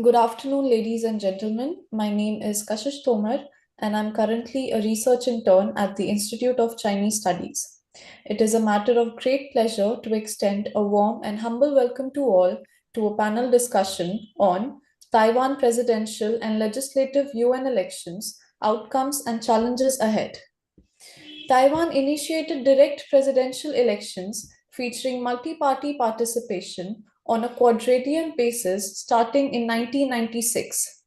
Good afternoon, ladies and gentlemen. My name is Kashish Tomar, and I'm currently a research intern at the Institute of Chinese Studies. It is a matter of great pleasure to extend a warm and humble welcome to all to a panel discussion on Taiwan presidential and legislative Yuan elections, outcomes and challenges ahead. Taiwan initiated direct presidential elections featuring multi-party participation on a quadrennial basis starting in 1996.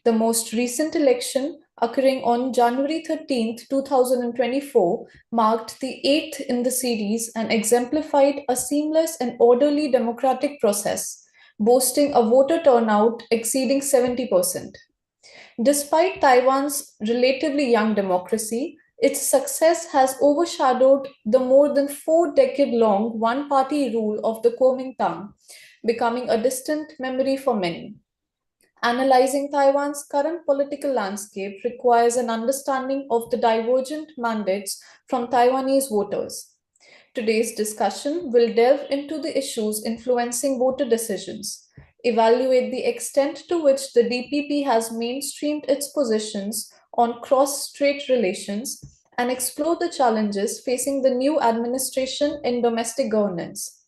The most recent election, occurring on January 13th, 2024, marked the eighth in the series and exemplified a seamless and orderly democratic process, boasting a voter turnout exceeding 70%. Despite Taiwan's relatively young democracy, its success has overshadowed the more than 4 decade long one party rule of the Kuomintang, becoming a distant memory for many. Analyzing Taiwan's current political landscape requires an understanding of the divergent mandates from Taiwanese voters. Today's discussion will delve into the issues influencing voter decisions, evaluate the extent to which the DPP has mainstreamed its positions on cross-strait relations, and explore the challenges facing the new administration in domestic governance,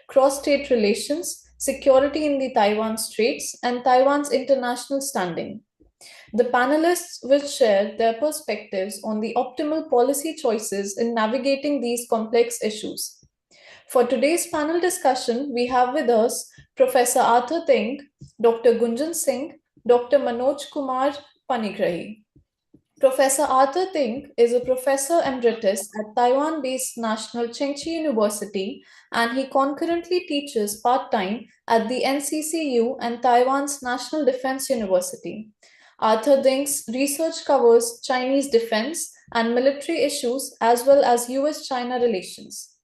cross-strait relations, security in the Taiwan Straits, and Taiwan's international standing. The panelists will share their perspectives on the optimal policy choices in navigating these complex issues. For today's panel discussion, we have with us Professor Arthur Ting, Dr. Gunjan Singh, Dr. Manoj Kumar Panigrahi. Professor Arthur Ting is a professor emeritus at Taiwan-based National Cheng-te University, and he concurrently teaches part-time at the NCCU and Taiwan's National Defense University. Arthur Ting's research covers Chinese defense and military issues as well as US-China relations.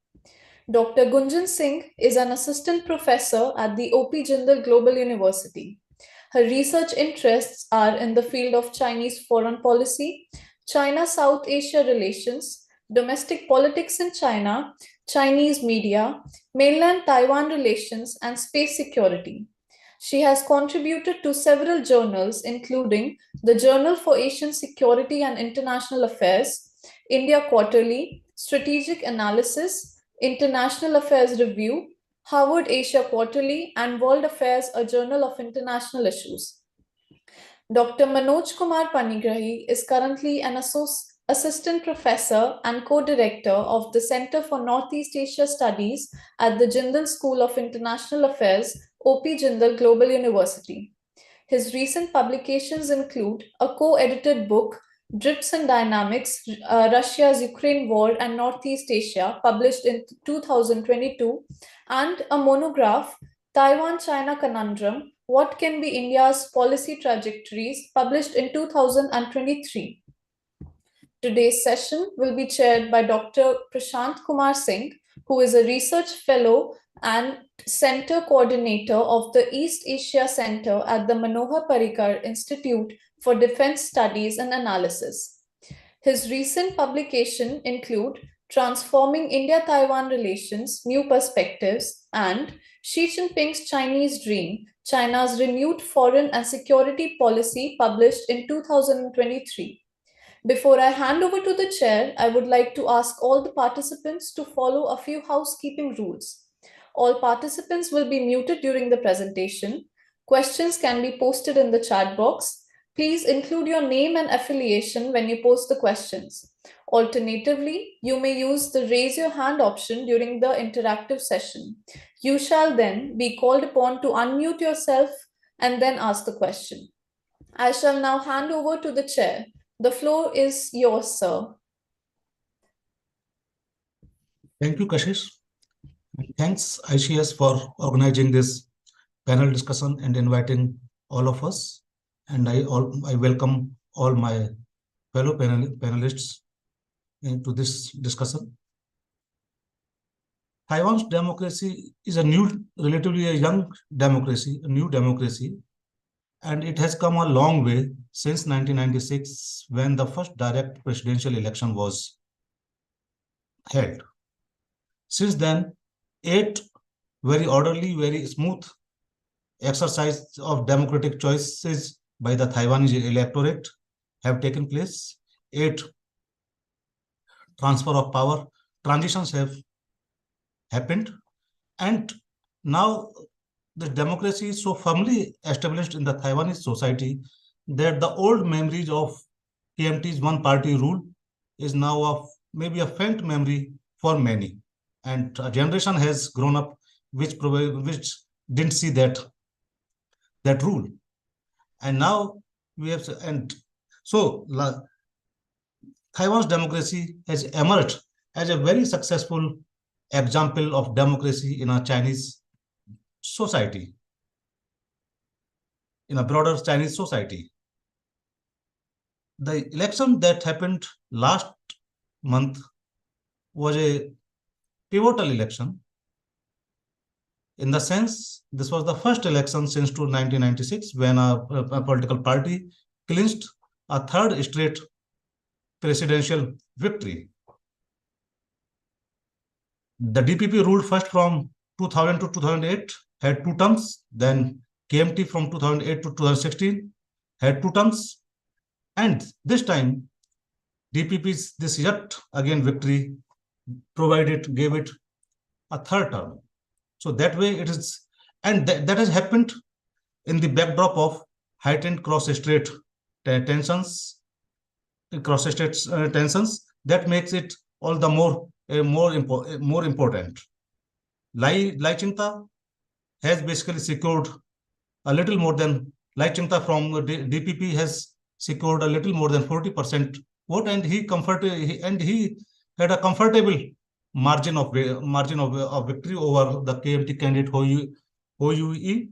Dr. Gunjan Singh is an assistant professor at the O.P. Jindal Global University. Her research interests are in the field of Chinese foreign policy, China-South Asia relations, domestic politics in China, Chinese media, mainland Taiwan relations, and space security. She has contributed to several journals, including the Journal for Asian Security and International Affairs, India Quarterly, Strategic Analysis, International Affairs Review, Harvard Asia Quarterly, and World Affairs, a journal of international issues. Dr. Manoj Kumar Panigrahi is currently an assistant professor and co-director of the Center for Northeast Asia Studies at the Jindal School of International Affairs, O.P. Jindal Global University. His recent publications include a co-edited book, Drifts and Dynamics, Russia's Ukraine War and Northeast Asia, published in 2022, and a monograph, Taiwan-China Conundrum, What Can Be India's Policy Trajectories, published in 2023. Today's session will be chaired by Dr. Prashant Kumar Singh, who is a research fellow and center coordinator of the East Asia Center at the Manohar Parrikar Institute for Defense Studies and Analysis. His recent publications include Transforming India-Taiwan Relations, New Perspectives, and Xi Jinping's Chinese Dream, China's Renewed Foreign and Security Policy, published in 2023. Before I hand over to the chair, I would like to ask all the participants to follow a few housekeeping rules. All participants will be muted during the presentation. Questions can be posted in the chat box. Please include your name and affiliation when you post the questions. Alternatively, you may use the raise your hand option during the interactive session. You shall then be called upon to unmute yourself and then ask the question. I shall now hand over to the chair. The floor is yours, sir. Thank you, Kashish. Thanks, ICS, for organizing this panel discussion and inviting all of us. And I welcome all my fellow panelists into this discussion. Taiwan's democracy is relatively a young democracy, a new democracy, and it has come a long way since 1996, when the first direct presidential election was held. Since then, 8 very orderly, very smooth exercise of democratic choices by the Taiwanese electorate have taken place. 8 transfer of power transitions have happened. And now the democracy is so firmly established in the Taiwanese society that the old memories of KMT's one-party rule is now maybe a faint memory for many. And a generation has grown up which didn't see that rule. And now we have, and so Taiwan's democracy has emerged as a very successful example of democracy in a Chinese society, in a broader Chinese society. The election that happened last month was a pivotal election. In the sense, this was the first election since 1996 when a political party clinched a third straight presidential victory. The DPP ruled first from 2000 to 2008, had 2 terms. Then KMT from 2008 to 2016 had 2 terms. And this time, DPP's this yet again victory gave it a third term. So that way it is, and that has happened in the backdrop of heightened cross-strait tensions. That makes it all the more important. Lai Ching-te has basically secured a little more than, Lai Ching-te from DPP has secured a little more than 40% vote, and he had a comfortable margin of victory over the KMT candidate Hou Yu-ih.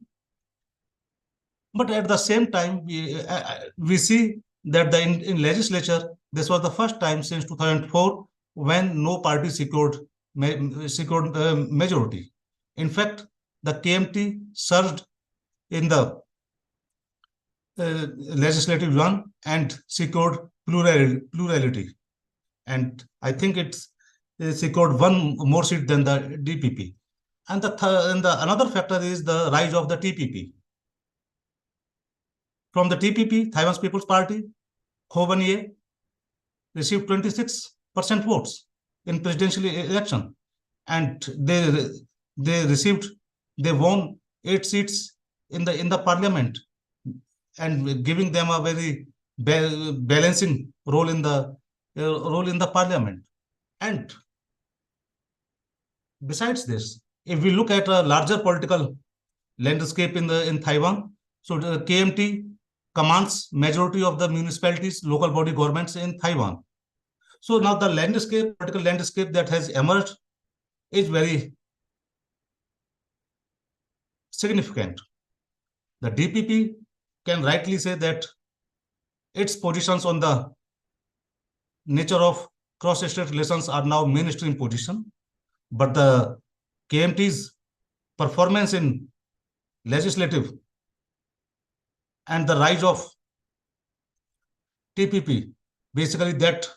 But at the same time, we see that in legislature, this was the first time since 2004 when no party secured majority. In fact, the KMT surged in the Legislative Yuan and secured plurality. And I think it secured 1 more seat than the DPP. And another factor is the rise of the TPP. From the TPP, Taiwan's People's Party, Hou Yu-ih received 26% votes in presidential election, and they won 8 seats in the parliament, and giving them a very balancing role in the parliament. And besides this, if we look at a larger political landscape in Taiwan, so the KMT commands majority of the municipalities, local body governments in Taiwan. So now the political landscape that has emerged is very significant. The DPP can rightly say that its positions on the nature of cross-strait relations are now mainstream position, but the KMT's performance in legislative and the rise of TPP, basically that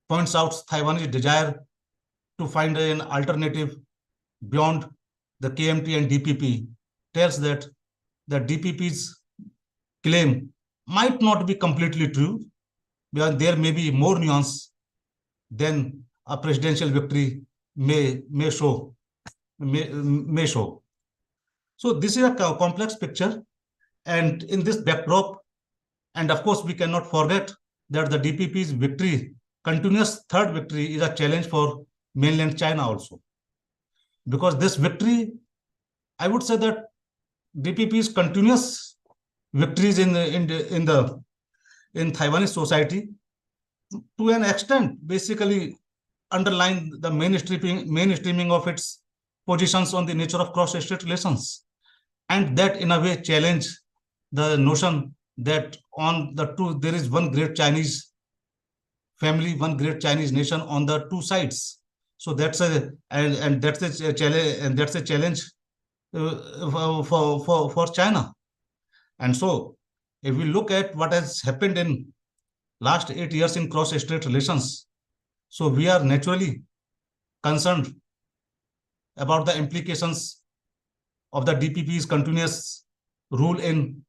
points out Taiwanese desire to find an alternative beyond the KMT and DPP, tells that the DPP's claim might not be completely true, because there may be more nuance than a presidential victory may show. So this is a complex picture, and in this backdrop, and of course we cannot forget that the DPP's victory, continuous third victory, is a challenge for mainland China also, because this victory, I would say that DPP's continuous victories in Taiwanese society, to an extent, basically underline the mainstreaming of its positions on the nature of cross-strait relations, and that in a way challenge the notion that there is one great Chinese family, one great Chinese nation on the 2 sides. So that's a challenge for China. And so if we look at what has happened in last 8 years in cross-strait relations, so we are naturally concerned about the implications of the DPP's continuous rule in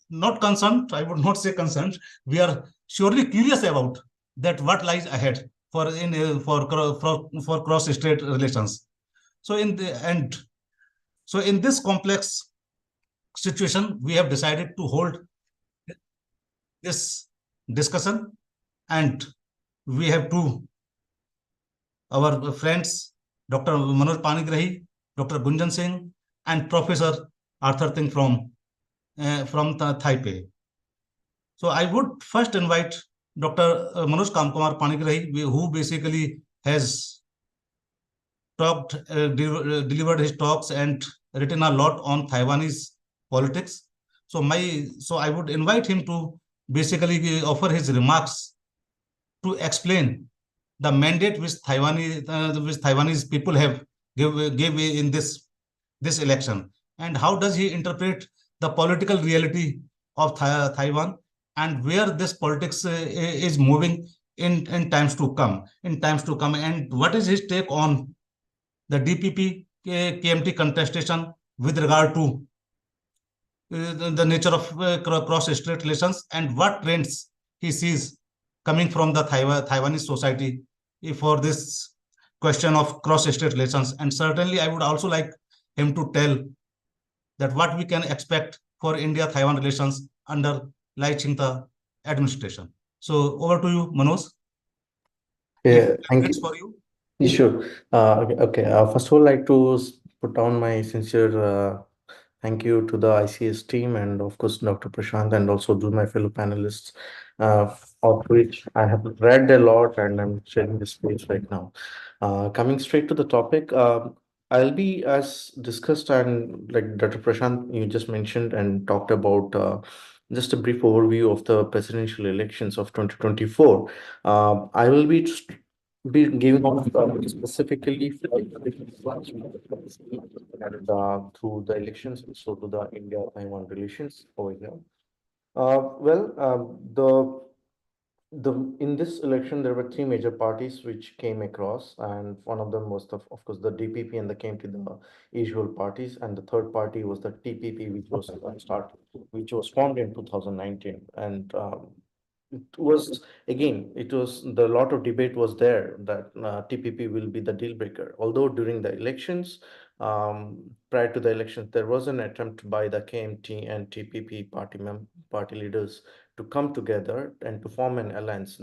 not concerned, I would not say concerned. We are surely curious about that what lies ahead for cross-strait relations. So in the end, so in this complex situation, we have decided to hold this discussion, and we have two our friends, Dr. Manoj Panigrahi, Dr. Gunjan Singh, and Professor Arthur Ting from Taipei. So I would first invite Dr. Manoj Kamkumar Panigrahi, who basically has delivered his talks and written a lot on Taiwanese politics. So I would invite him to basically offer his remarks to explain the mandate which Taiwanese people have gave in this election, and how does he interpret the political reality of Taiwan, and where this politics is moving in times to come, and what is his take on the DPP KMT contestation with regard to the nature of cross-strait relations, and what trends he sees coming from the Taiwanese society for this question of cross-strait relations. And certainly, I would also like him to tell that what we can expect for India-Taiwan relations under Lai Ching-te administration. So over to you, Manoj. Yeah, thank Minutes you. for you. Sure. Okay. First of all, I'd like to put down my sincere thank you to the ICS team and, of course, Dr. Prashant, and also to my fellow panelists, uh, of which I have read a lot and I'm sharing this space right now. Coming straight to the topic, I'll be as discussed, and like Dr. Prashant, you just mentioned and talked about just a brief overview of the presidential elections of 2024. I will be giving off specifically and through the elections, so to the India-Taiwan relations over here. The in this election there were three major parties which came across, and one of them was of course the DPP, and they came to the usual parties, and the third party was the TPP, which was formed in 2019, and it was again it was the lot of debate was there that TPP will be the deal breaker. Although during the elections, prior to the elections, there was an attempt by the KMT and TPP party leaders to come together and to form an alliance.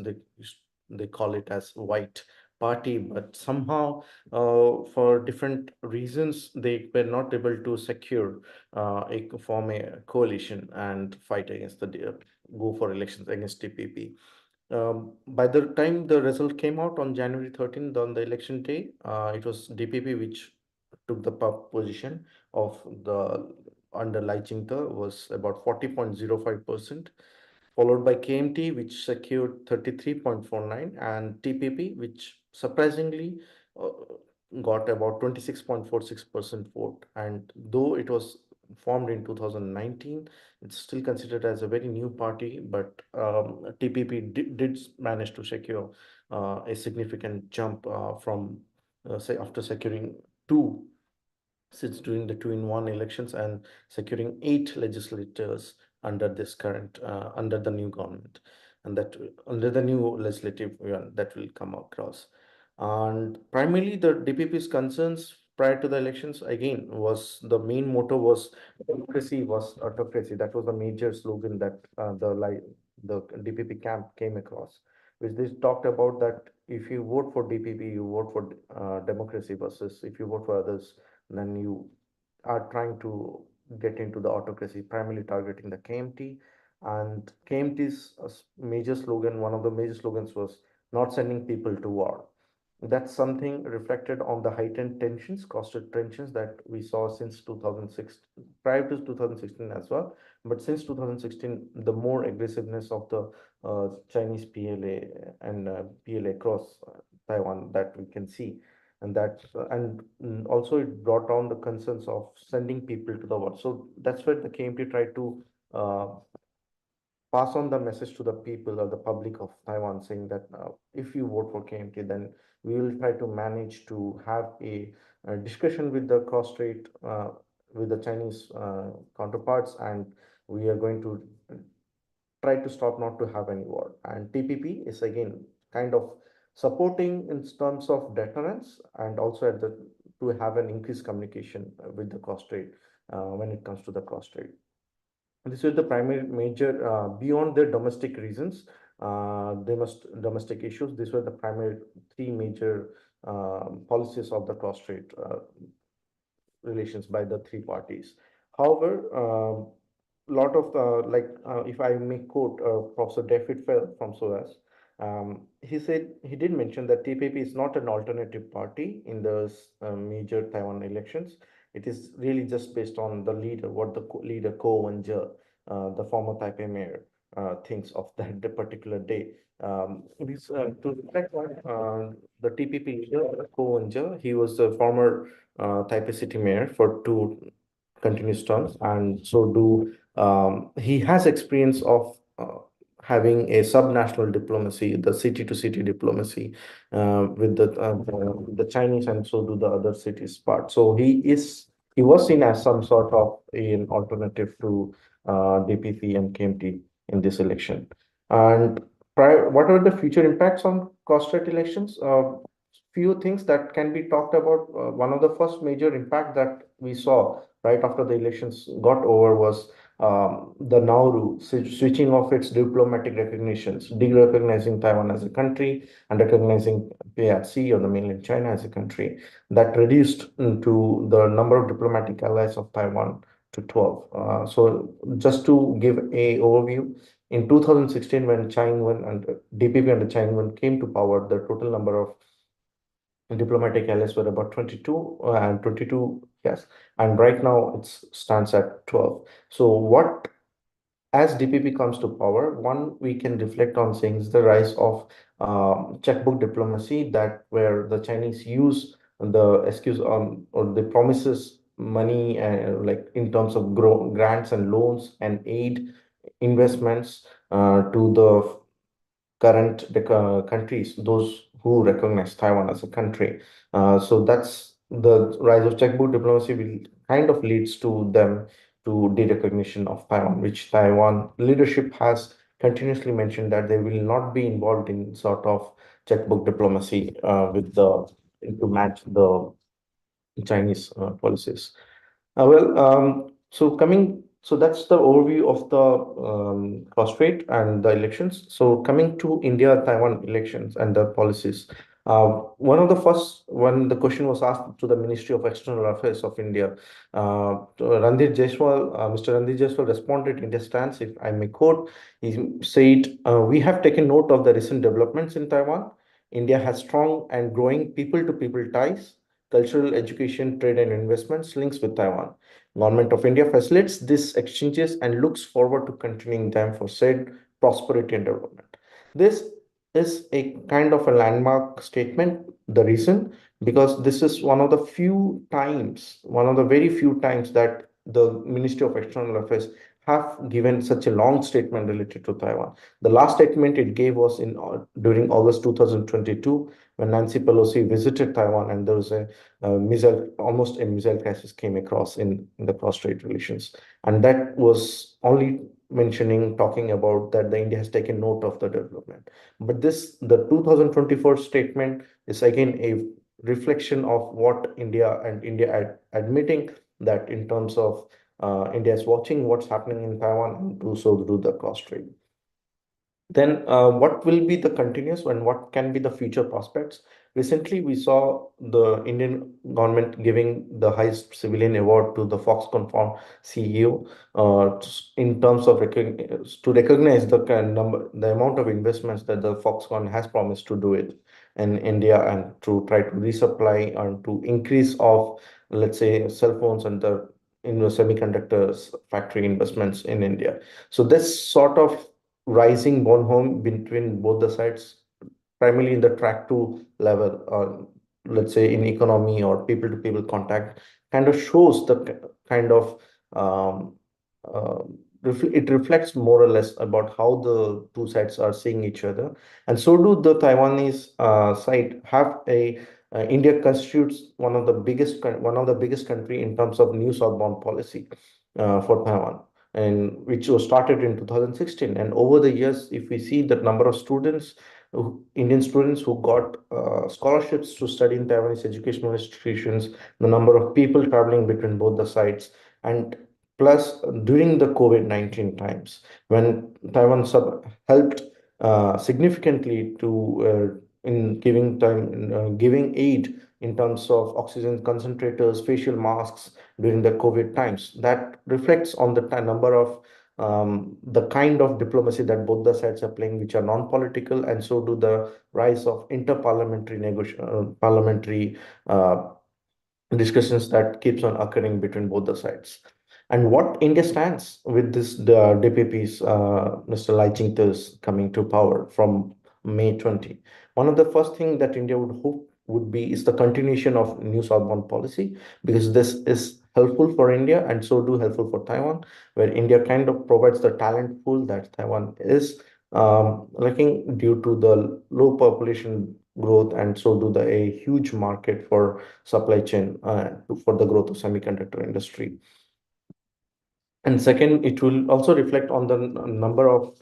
They call it as White Party, but somehow, for different reasons, they were not able to secure form a coalition and fight against go for elections against TPP. By the time the result came out on January 13th, on the election day, it was DPP which took the position of the under Lai Ching-te, was about 40.05%, followed by KMT, which secured 33.49, and TPP, which surprisingly uh, got about 26.46% vote. And though it was formed in 2019, it's still considered as a very new party, but TPP did manage to secure a significant jump from, say, after securing two sits during the two-in-one elections and securing 8 legislators under this current under the new government, and that under the new legislative yuan that will come across. And primarily the DPP's concerns prior to the elections again was the main motto was democracy was autocracy. That was the major slogan that the DPP camp came across, which they talked about that if you vote for DPP, you vote for democracy, versus if you vote for others, then you are trying to get into the autocracy, primarily targeting the KMT. And KMT's major slogan, one of the major slogans was not sending people to war. That's something reflected on the heightened tensions, costed tensions that we saw since 2006, prior to 2016 as well. But since 2016, the more aggressiveness of the Chinese PLA and PLA across Taiwan that we can see, and also it brought down the concerns of sending people to the war. So that's where the KMT tried to uh, pass on the message to the people or the public of Taiwan, saying that if you vote for KMT, then we will try to manage to have a discussion with the cross-strait with the Chinese counterparts, and we are going to try to stop not to have any war. And TPP is again kind of supporting in terms of deterrence, and also at the to have an increased communication with the cross-strait when it comes to the cross-strait. This is the primary major beyond the domestic reasons, domestic issues. These were the primary three major policies of the cross-strait relations by the three parties. However, lot of if I may quote Professor David Fell from SOAS, he said he did mention that TPP is not an alternative party in the major Taiwan elections. It is really just based on the leader, what the leader Ko Wen-je, the former Taipei mayor, thinks of that the particular day. To reflect on the TPP leader, Ko Wen-je, he was the former Taipei city mayor for 2 continuous terms, and so do he has experience of having a subnational diplomacy, the city-to-city diplomacy with the Chinese, and so do the other cities part. So he was seen as some sort of an alternative to DPP and KMT in this election. And what are the future impacts on cross-strait elections? Few things that can be talked about. One of the first major impact that we saw right after the elections got over was the Nauru switching off its diplomatic recognitions, de-recognizing Taiwan as a country and recognizing PRC or the mainland China as a country. That reduced to the number of diplomatic allies of Taiwan to 12. So just to give a overview, in 2016, when China Ing-wen and DPP under China Ing-wen came to power, the total number of diplomatic allies were about 22 and 22, yes, and right now it stands at 12. So what, as DPP comes to power, one we can reflect on saying is the rise of checkbook diplomacy, that where the Chinese use the excuse or the promises money like in terms of grants and loans and aid investments to the current countries, those who recognize Taiwan as a country. So that's the rise of checkbook diplomacy will kind of leads to them to de-recognition of Taiwan, which Taiwan leadership has continuously mentioned that they will not be involved in sort of checkbook diplomacy with the to match the Chinese policies. So that's the overview of the cross-strait and the elections. So coming to India-Taiwan elections and the policies. When the question was asked to the Ministry of External Affairs of India, Mr. Randir Jaiswal responded in the stance, if I may quote, he said, "We have taken note of the recent developments in Taiwan. India has strong and growing people-to-people ties, cultural, education, trade, and investments links with Taiwan. Government of India facilitates these exchanges and looks forward to continuing them for said prosperity and development." This is a kind of a landmark statement. The reason, because this is one of the very few times that the Ministry of External Affairs have given such a long statement related to Taiwan. The last statement it gave was during August 2022, when Nancy Pelosi visited Taiwan, and there was almost a missile crisis came across in the cross-strait relations. And that was only talking about that the India has taken note of the development. But the 2024 statement is again a reflection of what India admitting that in terms of India is watching what's happening in Taiwan and do the cross-strait. Then what will be the continuous and what can be the future prospects? Recently, we saw the Indian government giving the highest civilian award to the Foxconn CEO in terms of to recognize the amount of investments that the Foxconn has promised to do it in India, and to try to resupply and to increase of, let's say, cell phones and the semiconductors factory investments in India. So this sort of rising bond home between both the sides, primarily in the track 2 level, or let's say in economy or people-to-people contact, kind of shows the kind of it reflects more or less about how the two sides are seeing each other. And so do the Taiwanese side have a India constitutes one of the biggest country in terms of new southbound policy for Taiwan, and which was started in 2016. And over the years, if we see the number of students, Indian students who got scholarships to study in Taiwanese educational institutions, the number of people traveling between both the sides, and plus during the COVID-19 times when Taiwan helped significantly to in giving aid in terms of oxygen concentrators, facial masks during the COVID times. That reflects on the number of the kind of diplomacy that both the sides are playing, which are non-political, and so do the rise of parliamentary discussions that keeps on occurring between both the sides. And what India stands with the DPP's Mr. Lai Ching-te's coming to power from May 20. One of the first thing that India would hope would be is the continuation of new southbound policy, because this is helpful for India and so do helpful for Taiwan, where India kind of provides the talent pool that Taiwan is lacking due to the low population growth, and so do a huge market for supply chain for the growth of semiconductor industry. And second, it will also reflect on the number of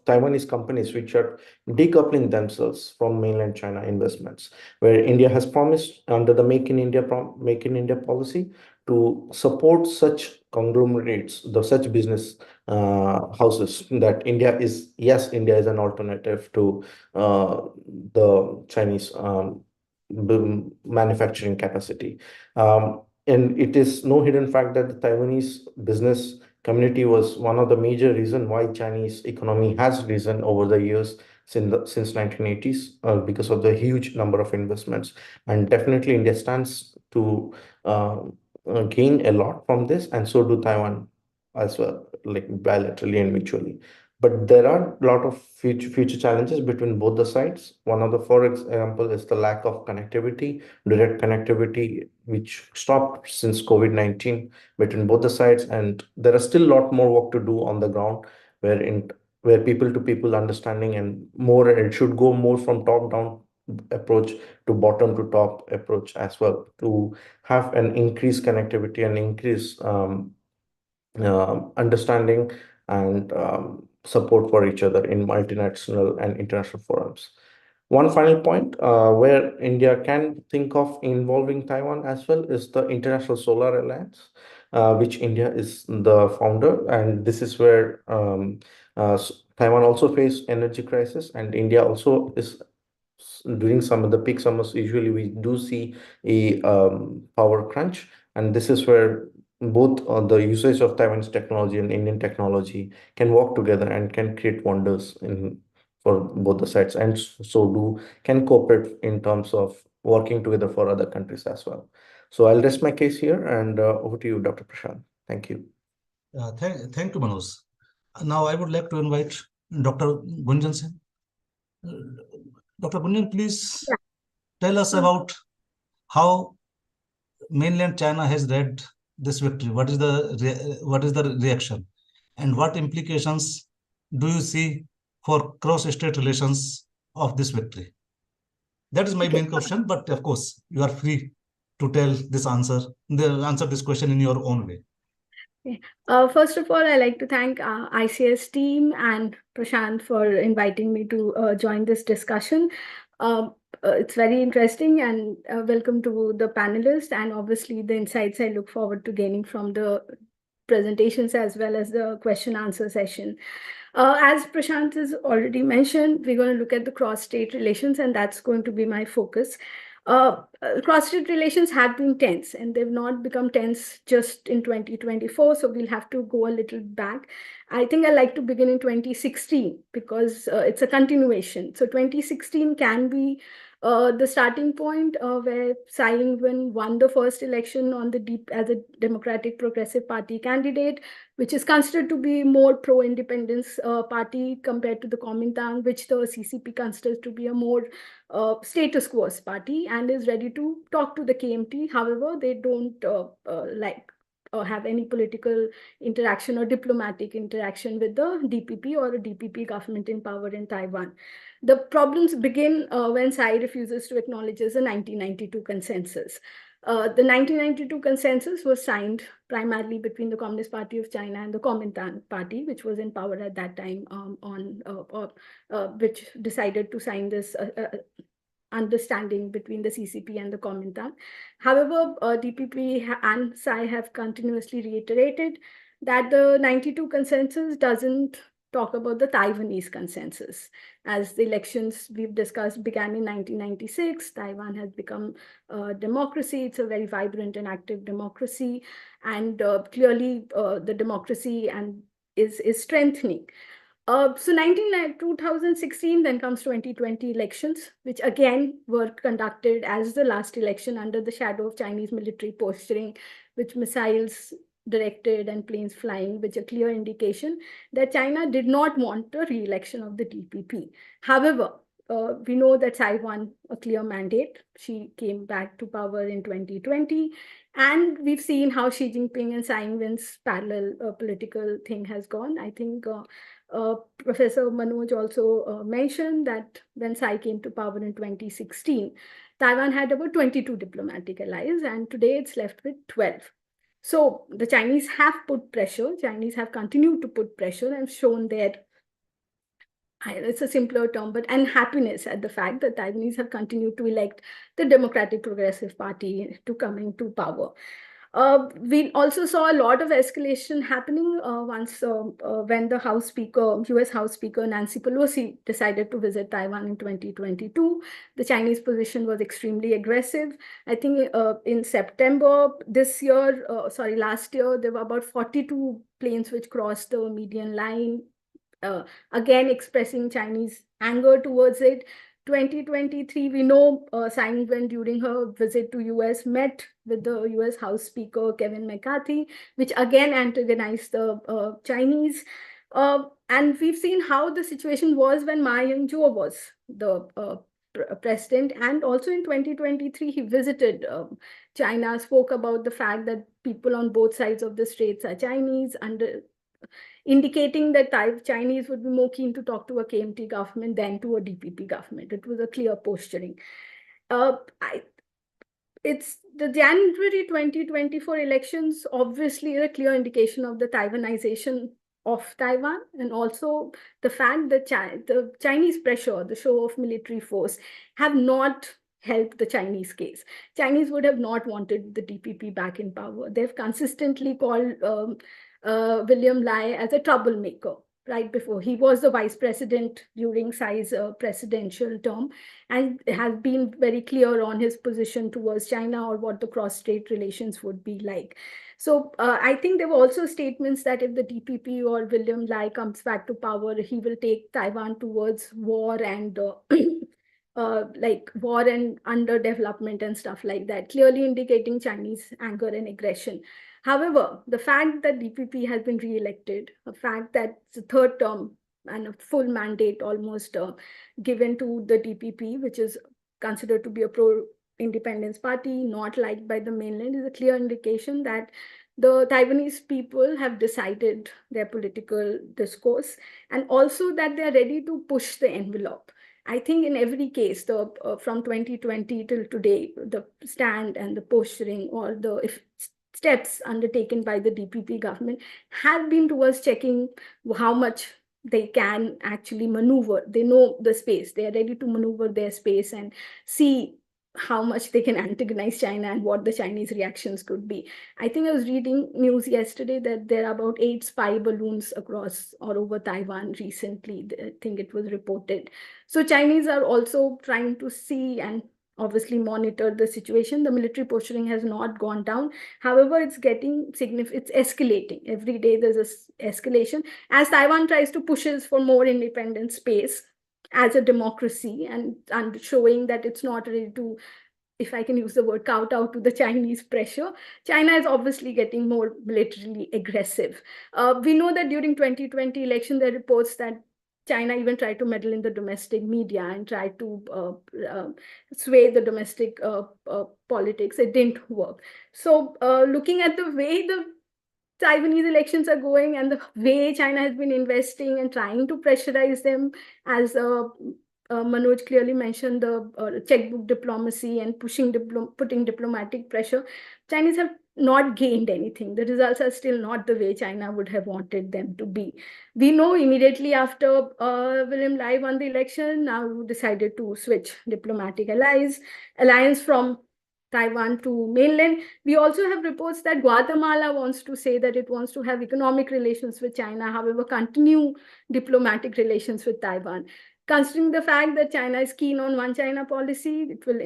Taiwanese companies which are decoupling themselves from mainland China investments, where India has promised under the Make in India policy to support such conglomerates, such business houses, that India is an alternative to the Chinese manufacturing capacity. And it is no hidden fact that the Taiwanese business community was one of the major reasons why Chinese economy has risen over the years since 1980s because of the huge number of investments. And definitely India stands to gain a lot from this, and so do Taiwan as well, like bilaterally and mutually. But there are a lot of future challenges between both the sides. One of the, for example, is the lack of connectivity, direct connectivity, which stopped since COVID-19 between both the sides. And there are still a lot more work to do on the ground, where people to people understanding and more, it should go more from top down approach to bottom to top approach as well, to have an increased connectivity and increase understanding and support for each other in multinational and international forums. One final point where India can think of involving Taiwan as well is the International Solar Alliance, which India is the founder. And this is where Taiwan also faced energy crisis, and India also is during some of the peak summers. Usually we do see a power crunch, and this is where both the usage of Taiwanese technology and Indian technology can work together and can create wonders for both the sides, and so can cooperate in terms of working together for other countries as well. So I'll rest my case here, and over to you, Dr. Prashant. Thank you. Thank you, Manoj. Now I would like to invite Dr. Gunjan Singh. Dr. Gunjan, please tell us about how mainland China has read this victory. What is the reaction, and what implications do you see for cross-strait relations of this victory? That is my main question, but of course, you are free to answer this question in your own way. First of all, I'd like to thank ICS team and Prashant for inviting me to join this discussion. It's very interesting, and welcome to the panelists, and obviously the insights I look forward to gaining from the presentations as well as the question answer session. As Prashant has already mentioned, we're going to look at the cross-strait relations, and that's going to be my focus. Cross-strait relations have been tense, and they've not become tense just in 2024, so we'll have to go a little back. I think I like to begin in 2016 because it's a continuation. So 2016 can be the starting point where Tsai Ing-wen won the first election as a Democratic Progressive Party candidate, which is considered to be more pro-independence party compared to the Kuomintang, which the CCP considers to be a more status quo party and is ready to talk to the KMT. However, they don't have any political interaction or diplomatic interaction with the DPP or a DPP government in power in Taiwan. The problems begin when Tsai refuses to acknowledge the 1992 consensus. The 1992 consensus was signed primarily between the Communist Party of China and the Kuomintang Party, which was in power at that time, which decided to sign this understanding between the CCP and the Kuomintang. However, DPP and Tsai have continuously reiterated that the 92 consensus doesn't talk about the Taiwanese consensus. As the elections we've discussed began in 1996, Taiwan has become a democracy. It's a very vibrant and active democracy, and clearly the democracy is strengthening. So 2016, then comes 2020 elections, which again were conducted as the last election under the shadow of Chinese military posturing, with missiles directed and planes flying, which a clear indication that China did not want a re-election of the DPP. However, we know that Tsai won a clear mandate. She came back to power in 2020. And we've seen how Xi Jinping and Tsai Ing-wen's parallel political thing has gone. I think Professor Manoj also mentioned that when Tsai came to power in 2016, Taiwan had about 22 diplomatic allies, and today it's left with 12. So the Chinese have put pressure. Chinese have continued to put pressure and shown their, it's a simpler term, but unhappiness at the fact that Taiwanese have continued to elect the Democratic Progressive Party to come into power. We also saw a lot of escalation happening once when the House Speaker, US House Speaker Nancy Pelosi decided to visit Taiwan in 2022. The Chinese position was extremely aggressive. I think in September last year, there were about 42 planes which crossed the median line, again expressing Chinese anger towards it. 2023, we know Tsai Ing-wen during her visit to US met with the US House Speaker Kevin McCarthy, which again antagonized the Chinese. And we've seen how the situation was when Ma Ying-jeou was the president. And also in 2023, he visited China, spoke about the fact that people on both sides of the straits are Chinese, indicating that Chinese would be more keen to talk to a KMT government than to a DPP government. It was a clear posturing. It's the January 2024 elections, obviously a clear indication of the Taiwanization of Taiwan, and also the fact that the Chinese pressure, the show of military force, have not helped the Chinese case. Chinese would have not wanted the DPP back in power. They've consistently called William Lai as a troublemaker right before. He was the vice president during Tsai's presidential term and has been very clear on his position towards China or what the cross-strait relations would be like. So I think there were also statements that if the DPP or William Lai comes back to power, he will take Taiwan towards war and like war and underdevelopment and stuff like that, clearly indicating Chinese anger and aggression. However, the fact that DPP has been re-elected, the fact that it's a third term and a full mandate almost given to the DPP, which is considered to be a pro-independence party, not liked by the mainland, is a clear indication that the Taiwanese people have decided their political discourse, and also that they are ready to push the envelope. I think in every case, from 2020 till today, the stand and the posturing or the steps undertaken by the DPP government have been towards checking how much they can actually maneuver. They know the space. They are ready to maneuver their space and see how much they can antagonize China and what the Chinese reactions could be. I think I was reading news yesterday that there are about 8 spy balloons across or over Taiwan recently. I think it was reported. So Chinese are also trying to see and obviously monitor the situation. The military posturing has not gone down. However, it's getting significant, it's escalating. Every day there's an escalation as Taiwan tries to push for more independent space as a democracy and showing that it's not ready to, if I can use the word, kowtow to the Chinese pressure. China is obviously getting more militarily aggressive. We know that during 2020 election, there are reports that China even tried to meddle in the domestic media and tried to sway the domestic politics. It didn't work. So looking at the way the Taiwanese elections are going and the way China has been investing and trying to pressurize them as a Manoj clearly mentioned the checkbook diplomacy and putting diplomatic pressure. Chinese have not gained anything. The results are still not the way China would have wanted them to be. We know immediately after William Lai won the election, now decided to switch diplomatic alliance from Taiwan to mainland. We also have reports that Guatemala wants to say that it wants to have economic relations with China, however, continue diplomatic relations with Taiwan. Considering the fact that China is keen on one China policy, it will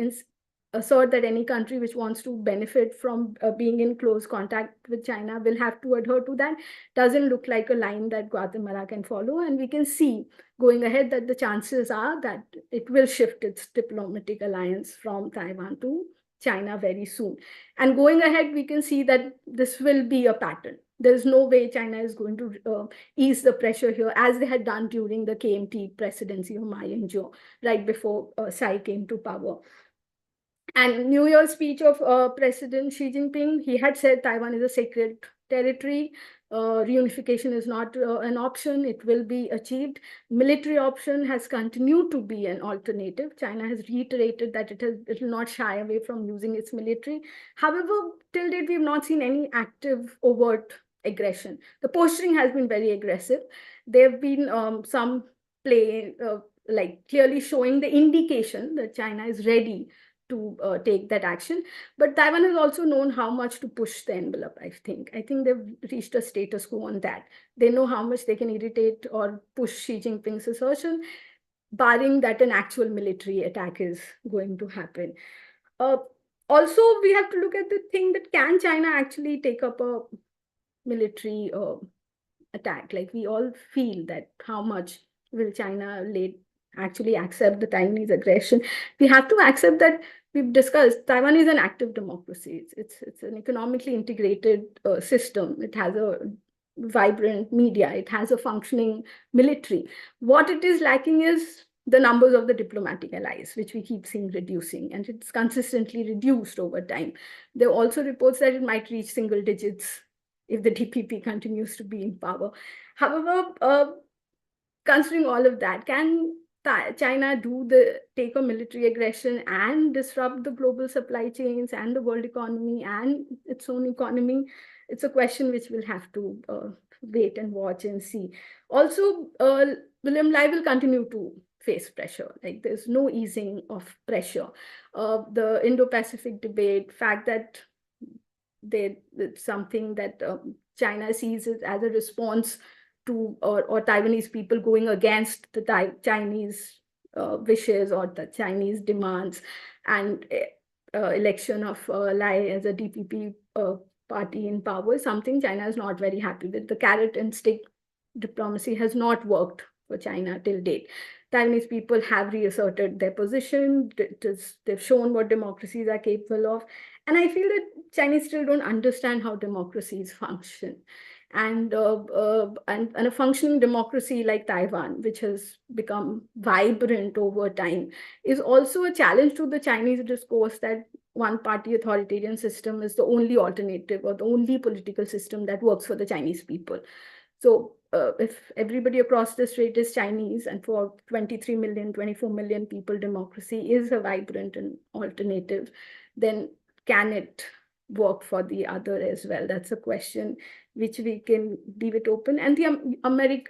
assert that any country which wants to benefit from being in close contact with China will have to adhere to that. Doesn't look like a line that Guatemala can follow. And we can see going ahead that the chances are that it will shift its diplomatic alliance from Taiwan to China very soon. And going ahead, we can see that this will be a pattern. There's no way China is going to ease the pressure here, as they had done during the KMT presidency of Ma Ying-jeou, right before Tsai came to power. And New Year's speech of President Xi Jinping, he had said Taiwan is a sacred territory. Reunification is not an option. It will be achieved. Military option has continued to be an alternative. China has reiterated that it will not shy away from using its military. However, till date, we have not seen any active, overt aggression. The posturing has been very aggressive. There have been some play, like clearly showing the indication that China is ready to take that action. But Taiwan has also known how much to push the envelope, I think. I think they've reached a status quo on that. They know how much they can irritate or push Xi Jinping's assertion, barring that an actual military attack is going to happen. Also, we have to look at the thing that can China actually take up a military attack? Like, we all feel that how much will China actually accept the Taiwanese aggression? We have to accept that we've discussed Taiwan is an active democracy. It's an economically integrated system. It has a vibrant media. It has a functioning military. What it is lacking is the numbers of the diplomatic allies, which we keep seeing reducing, and it's consistently reduced over time. There are also reports that it might reach single digits if the DPP continues to be in power. However, considering all of that, can China take a military aggression and disrupt the global supply chains and the world economy and its own economy? It's a question which we'll have to wait and watch and see. Also, William Lai will continue to face pressure. Like, there's no easing of pressure. The Indo-Pacific debate, fact that it's something that China sees it as a response to or Taiwanese people going against the Chinese wishes or the Chinese demands, and election of Lai as a DPP party in power is something China is not very happy with. The carrot and stick diplomacy has not worked for China till date. Taiwanese people have reasserted their position. They've shown what democracies are capable of. And I feel that Chinese still don't understand how democracies function. And a functioning democracy like Taiwan, which has become vibrant over time, is also a challenge to the Chinese discourse that one-party authoritarian system is the only alternative or the only political system that works for the Chinese people. So if everybody across the strait is Chinese, and for 23 million, 24 million people, democracy is a vibrant and alternative, then can it work for the other as well? That's a question which we can leave it open. And the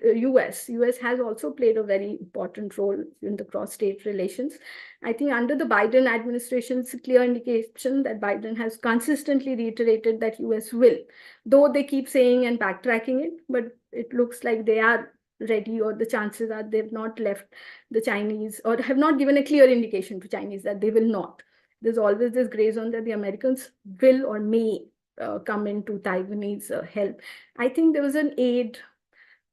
US has also played a very important role in the cross-strait relations. I think under the Biden administration, it's a clear indication that Biden has consistently reiterated that US will, though they keep saying and backtracking it, but it looks like they are ready, or the chances are they've not left the Chinese, or have not given a clear indication to Chinese that they will not. There's always this gray zone that the Americans will or may come into Taiwanese help. I think there was an aid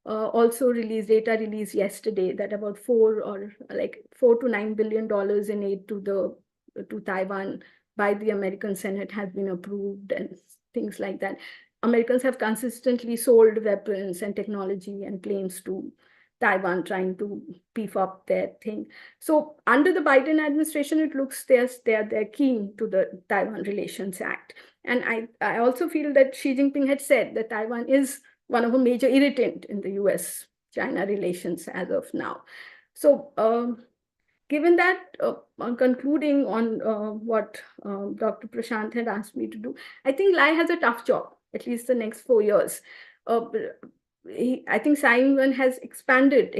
also data released yesterday that about $4 to $9 billion in aid to Taiwan by the American Senate has been approved, and things like that. Americans have consistently sold weapons and technology and planes to Taiwan, trying to beef up their thing. So under the Biden administration, it looks they're keen to the Taiwan Relations Act. And I also feel that Xi Jinping had said that Taiwan is one of a major irritant in the US-China relations as of now. So given that, on concluding on what Dr. Prashant had asked me to do, I think Lai has a tough job, at least the next 4 years. I think Tsai Ing-wen has extended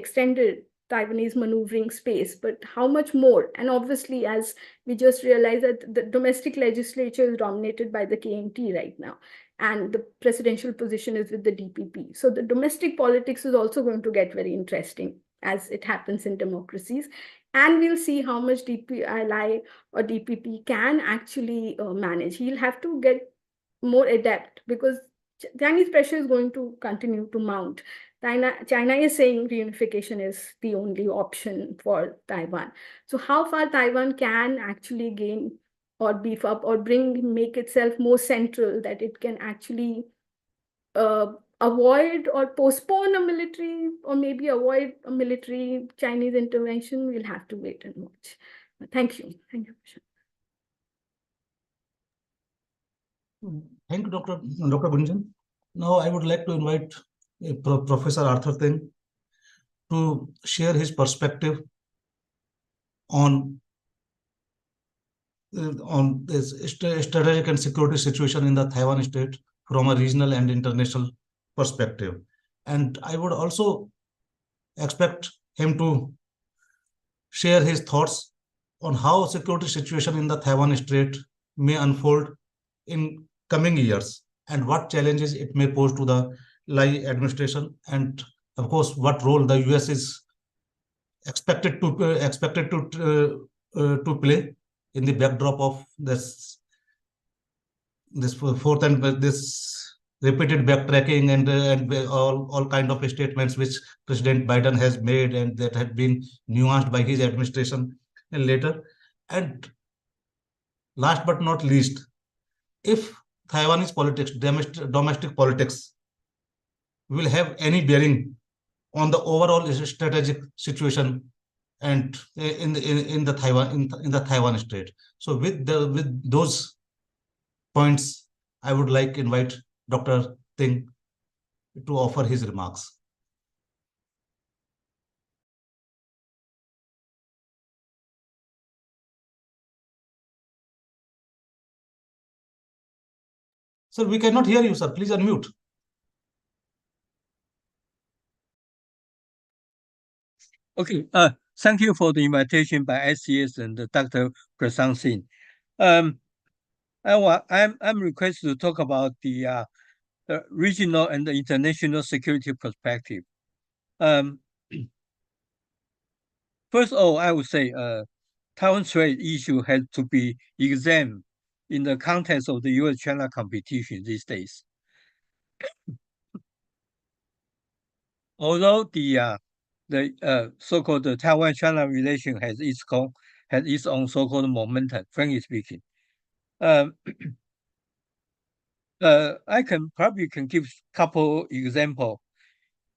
Taiwanese maneuvering space, but how much more? And obviously, as we just realized, that the domestic legislature is dominated by the KMT right now, and the presidential position is with the DPP. So the domestic politics is also going to get very interesting, as it happens in democracies. And we'll see how much Lai or DPP can actually manage. He'll have to get more adept, because Chinese pressure is going to continue to mount. China is saying reunification is the only option for Taiwan. So how far Taiwan can actually gain or beef up or make itself more central, that it can actually avoid or postpone a military, or maybe avoid a military Chinese intervention, we'll have to wait and watch. Thank you. Thank you. Thank you, Dr. Gunjan. Now I would like to invite Professor Arthur Ting to share his perspective on this strategic and security situation in the Taiwan Strait from a regional and international perspective. And I would also expect him to share his thoughts on how security situation in the Taiwan Strait may unfold in coming years, and what challenges it may pose to the Lai administration, and of course what role the US is expected to play in the backdrop of this fourth and this repeated backtracking and all kind of statements which President Biden has made, and that have been nuanced by his administration later. And last but not least, if Taiwanese politics, domestic politics, will have any bearing on the overall strategic situation and in the Taiwan Strait. So with those points, I would like to invite Dr. Ting to offer his remarks. Sir, we cannot hear you, sir. Please unmute. Okay. Thank you for the invitation by ICS and Dr. Prashant Singh. I'm requested to talk about the regional and the international security perspective. First of all, I would say Taiwan Strait issue has to be examined in the context of the U.S.-China competition these days. Although the so-called Taiwan-China relation has its own so-called momentum, frankly speaking. I probably can give a couple examples.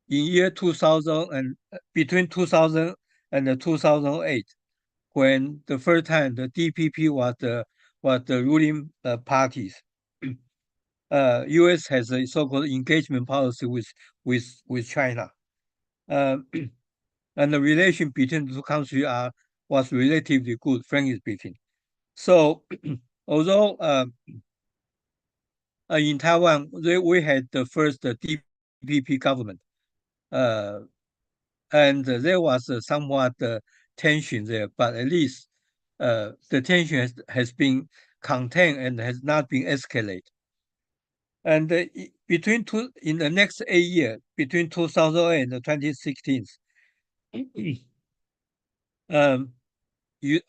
In year 2000 and between 2000 and 2008, when the first time the DPP was the ruling parties, U.S. has a so-called engagement policy with China, and the relation between the two countries was relatively good, frankly speaking. So, although in Taiwan we had the first DPP government, and there was somewhat tension there, but at least the tension has been contained and has not been escalated. And in the next 8 years, between 2008 and 2016,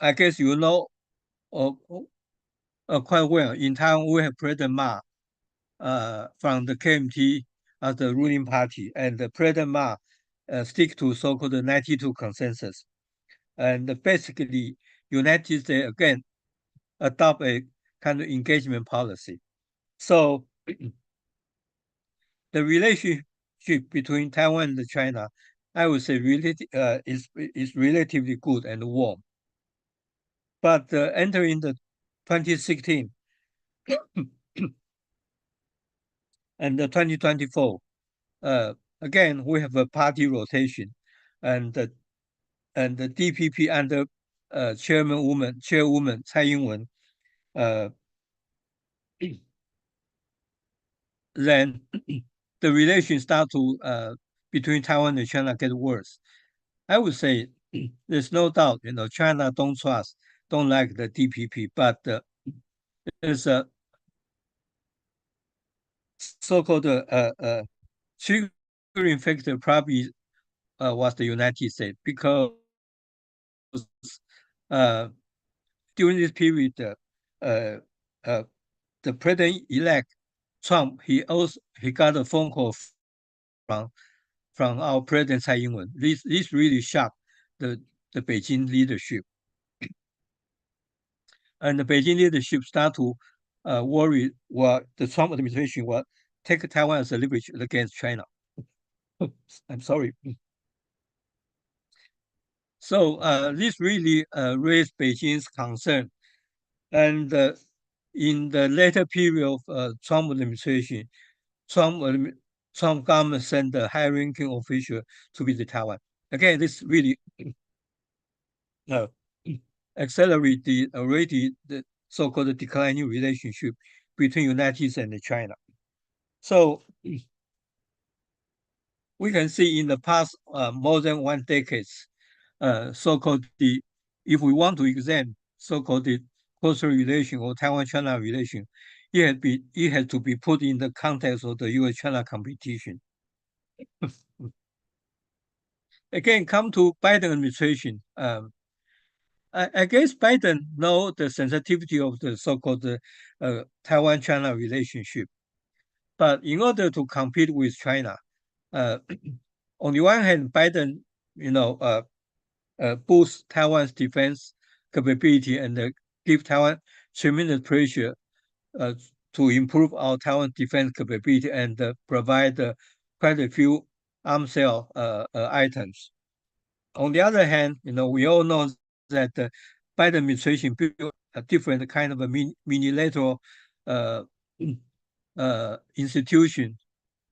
I guess you know quite well. In Taiwan, we have President Ma from the KMT as the ruling party, and the President Ma stick to so-called 92 consensus. And basically, United States again adopt a kind of engagement policy. So the relationship between Taiwan and China, I would say, is relatively good and warm. But entering the 2016 and the 2024, again we have a party rotation, and the DPP under Chairwoman Tsai Ing-wen, then the relations start to between Taiwan and China get worse. I would say there's no doubt, China don't like the DPP, but there's a so-called triggering factor probably was the United States, because during this period, the president-elect Trump, he got a phone call from our President Tsai Ing-wen. This really shocked the Beijing leadership. And the Beijing leadership start to worry what the Trump administration will take Taiwan as a leverage against China. I'm sorry. So this really raised Beijing's concern. And in the later period of Trump administration, Trump government sent a high-ranking official to visit Taiwan. Again, this really accelerate the so-called declining relationship between United States and China. So we can see in the past more than 1 decade, so-called if we want to examine so-called the closer relation or Taiwan-China relation, it had to be put in the context of the U.S.-China competition. Again, come to Biden administration. I guess Biden knows the sensitivity of the so-called Taiwan-China relationship. But in order to compete with China, on the one hand, Biden, boost Taiwan's defense capability and give Taiwan tremendous pressure to improve our Taiwan defense capability and provide quite a few arms sale items. On the other hand, we all know that the Biden administration built a different kind of a unilateral institution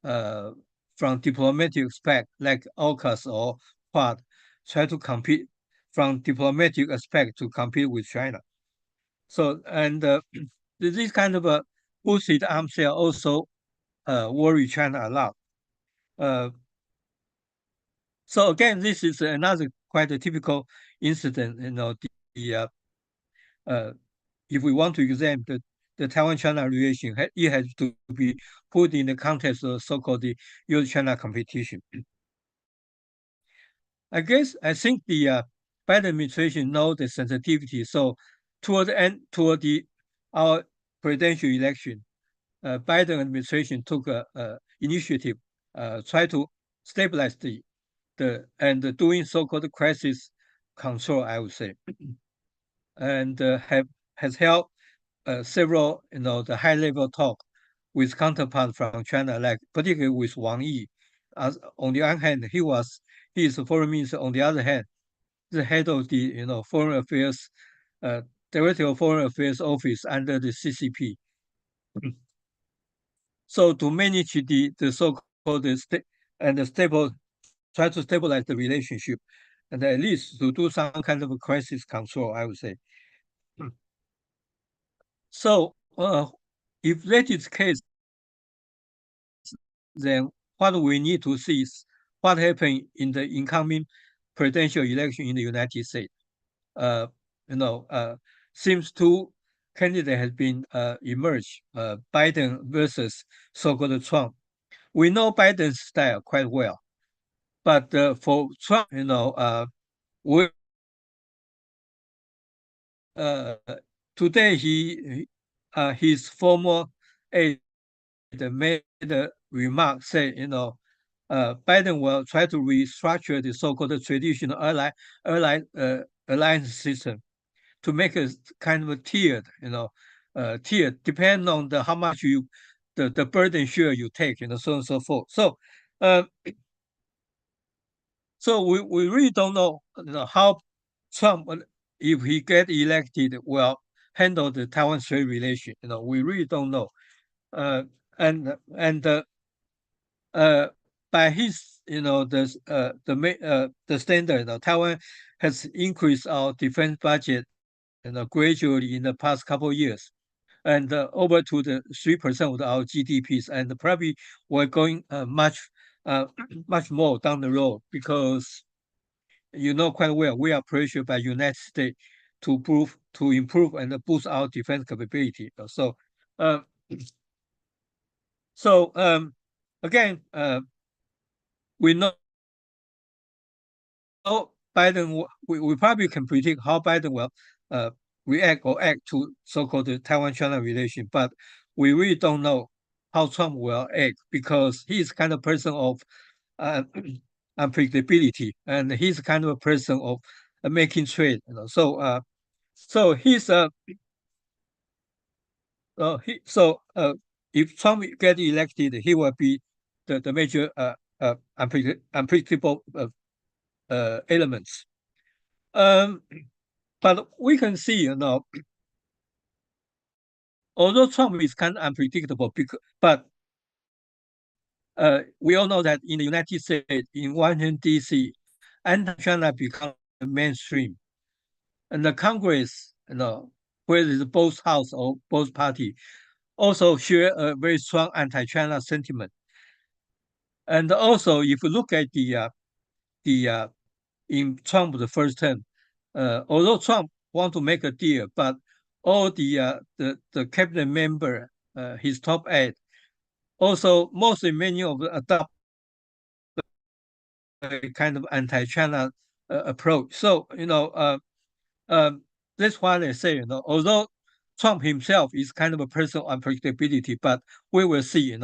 from diplomatic aspect, like AUKUS or Quad, try to compete from diplomatic aspect to compete with China. So, and this kind of a boosted arms sale also worry China a lot. So again, this is another quite a typical incident. If we want to examine the Taiwan-China relation, it has to be put in the context of so-called the U.S.-China competition. I think the Biden administration knows the sensitivity. So toward our presidential election, Biden administration took a initiative, try to stabilize and doing so-called crisis control, I would say, and has held several, the high-level talk with counterparts from China, like particularly with Wang Yi. On the one hand, he is a foreign minister. On the other hand, the head of the foreign affairs, director of foreign affairs office under the CCP. So to manage the so-called try to stabilize the relationship, and at least to do some kind of a crisis control, I would say. So if that is the case, then what we need to see is what happened in the incoming presidential election in the United States. Seems two candidates have been emerged, Biden versus so-called Trump. We know Biden's style quite well, but for Trump, today his former aide made a remark, say, Biden will try to restructure the so-called traditional alliance system to make it kind of a tiered, depending on how much the burden share you take, so on and so forth. So we really don't know, how Trump, if he get elected, will handle the Taiwan Strait relation. We really don't know. by his, the standard, Taiwan has increased our defense budget, gradually in the past couple of years, and over to the 3% of our GDPs, and probably we're going much more down the road, because you know quite well we are pressured by United States to improve and boost our defense capability. Again, we know Biden. We probably can predict how Biden will react or act to so-called Taiwan-China relation, but we really don't know how Trump will act, because he's kind of person of unpredictability, and he's kind of a person of making trade. So he's if Trump get elected, he will be the major unpredictable elements. But we can see, although Trump is kind of unpredictable, but we all know that in the United States, in Washington, D.C., anti-China become mainstream. And the Congress, whether it's both House or both party, also share a very strong anti-China sentiment. And also, if you look at in Trump the first term, although Trump want to make a deal, but all the cabinet member, his top aide, also mostly many of the adopt a kind of anti-China approach. So that's why they say, although Trump himself is kind of a person of unpredictability, but we will see,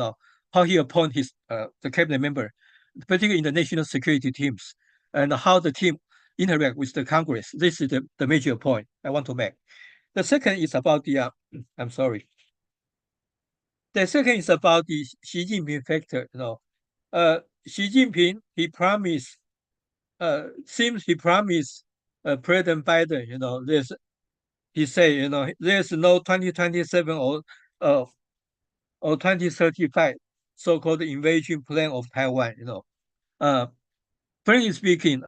how he appoint his the cabinet member, particularly in the national security teams, and how the team interact with the Congress. This is the major point I want to make. The second is about the I'm sorry. The second is about the Xi Jinping factor. Xi Jinping, he promised, seems he promised President Biden, he say, there's no 2027 or 2035 so-called invasion plan of Taiwan. Frankly speaking,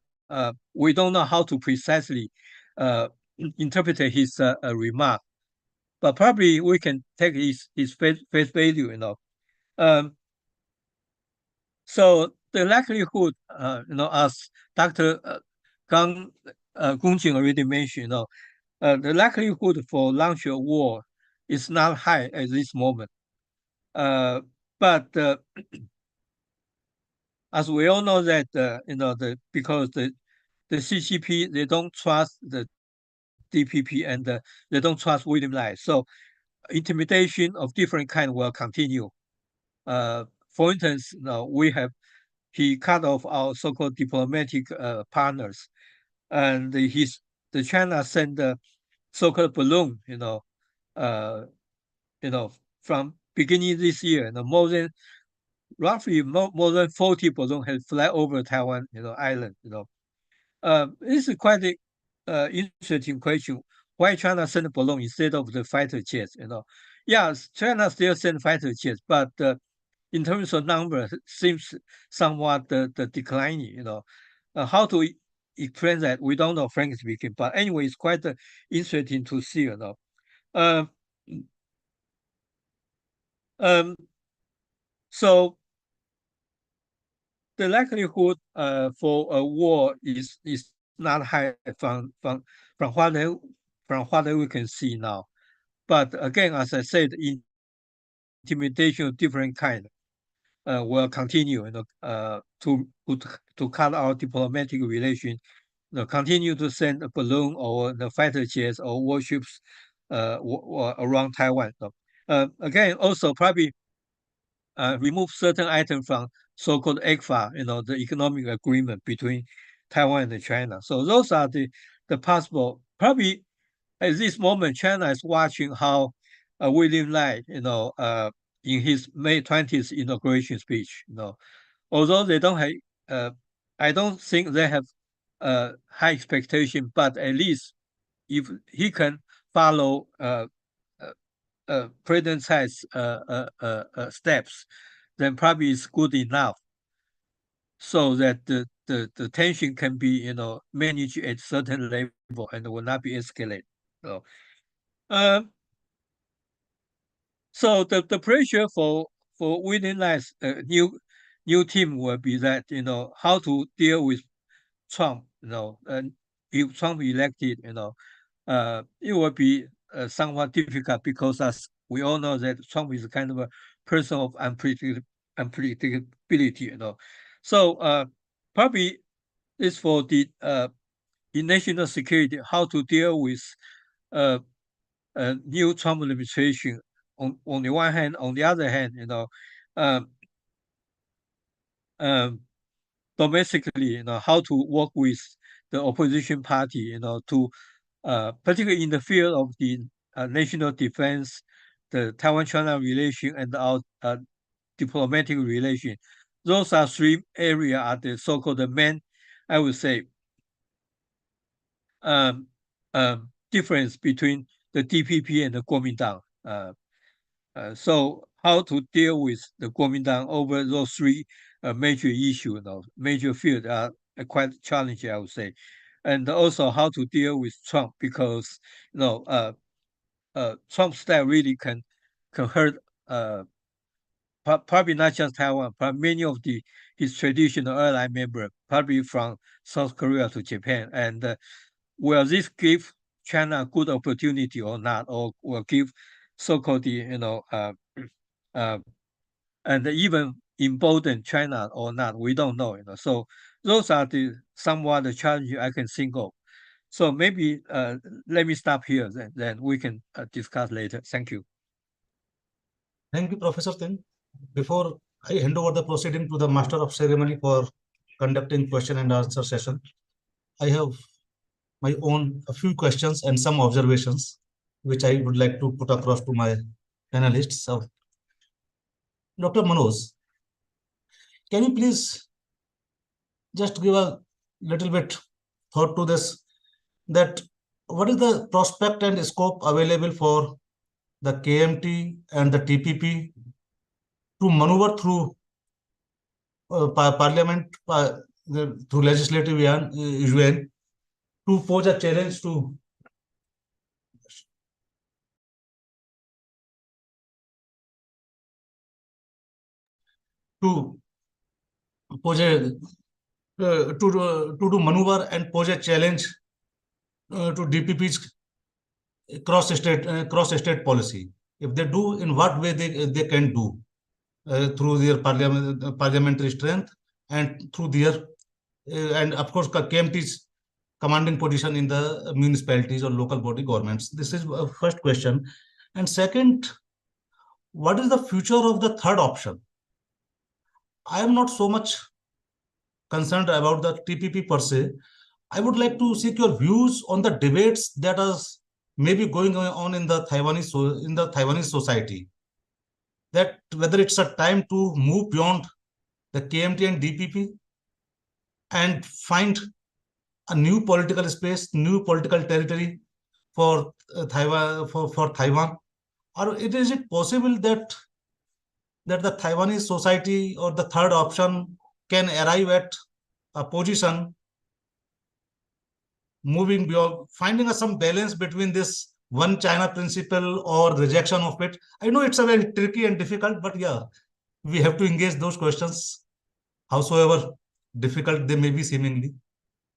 we don't know how to precisely interpret his remark, but probably we can take his face value. So the likelihood, as Dr. Gongjing already mentioned, the likelihood for launch a war is not high at this moment. But as we all know that, because the CCP, they don't trust the DPP, and they don't trust William Lai. So intimidation of different kind will continue. For instance, he cut off our so-called diplomatic partners, and the China sent the so-called balloon, from beginning this year, roughly more than 40 balloons have fly over Taiwan, island. This is quite a interesting question. Why China send a balloon instead of the fighter jets? Yes, China still send fighter jets, but in terms of number, seems somewhat the declining. How to explain that, we don't know, frankly speaking. But anyway, it's quite interesting to see. So the likelihood for a war is not high from what we can see now. But again, as I said, intimidation of different kind will continue, to cut our diplomatic relation, continue to send a balloon or the fighter jets or warships around Taiwan. Again, also probably remove certain items from so-called ECFA, the economic agreement between Taiwan and China. So those are the possible. Probably at this moment, China is watching how William Lai, in his May 20th inauguration speech, although they don't have, I don't think they have high expectation, but at least if he can follow President Tsai's steps, then probably it's good enough. so that the tension can be managed at certain level and will not be escalated. So, so the pressure for winning Lai's new team will be that how to deal with Trump. And if Trump elected, it will be somewhat difficult because as we all know that Trump is kind of a person of unpredictability. So probably it's for the national security, how to deal with a new Trump administration on the one hand. On the other hand, domestically, how to work with the opposition party, to particularly in the field of the national defense, the Taiwan-China relation, and our diplomatic relation. Those are three areas are the so-called main, I would say, difference between the DPP and the Kuomintang. So how to deal with the Kuomintang over those three major issues, major fields are quite challenging, I would say. And also how to deal with Trump, because Trump's style really can hurt probably not just Taiwan, but many of his traditional ally members, probably from South Korea to Japan. And will this give China a good opportunity or not, or will give so-called and even embolden China or not? We don't know. So those are somewhat the challenges I can think of. So maybe let me stop here, then we can discuss later. Thank you. Thank you, Professor Ting. Before I hand over the proceeding to the Master of Ceremony for conducting question and answer session, I have my own a few questions and some observations which I would like to put across to my panelists. So, Dr. Manoj, can you please just give a little bit thought to this, that what is the prospect and scope available for the KMT and the TPP to maneuver through Parliament, through Legislative Yuan, to pose a challenge to pose a to do maneuver and pose a challenge to DPP's cross-state policy. If they do, in what way they can do through their parliamentary strength and through their and of course KMT's commanding position in the municipalities or local body governments. This is first question. And second, what is the future of the third option? I am not so much concerned about the TPP per se. I would like to seek your views on the debates that are maybe going on in the Taiwanese society. That whether it's a time to move beyond the KMT and DPP and find a new political space, new political territory for Taiwan, for Taiwan, or is it possible that the Taiwanese society or the third option can arrive at a position moving beyond, finding some balance between this one China principle or rejection of it? I know it's a very tricky and difficult, but yeah, we have to engage those questions, howsoever difficult they may be seemingly.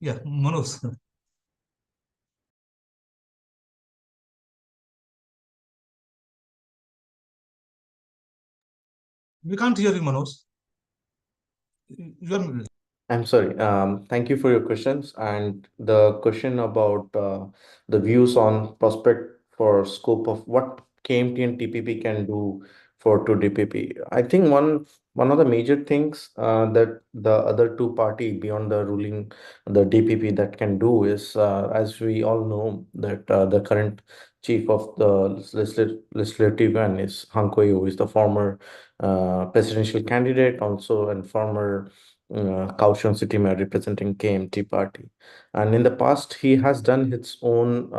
Yeah, Manoj. We can't hear you, Manoj. I'm sorry. Thank you for your questions. And the question about the views on prospect for scope of what KMT and TPP can do for to DPP. I think one of the major things that the other two party beyond the ruling, the DPP, that can do is, as we all know, that the current chief of the Legislative Yuan is Hou Yu, who is the former presidential candidate also and former Kaohsiung City Mayor representing KMT party. And in the past, he has done his own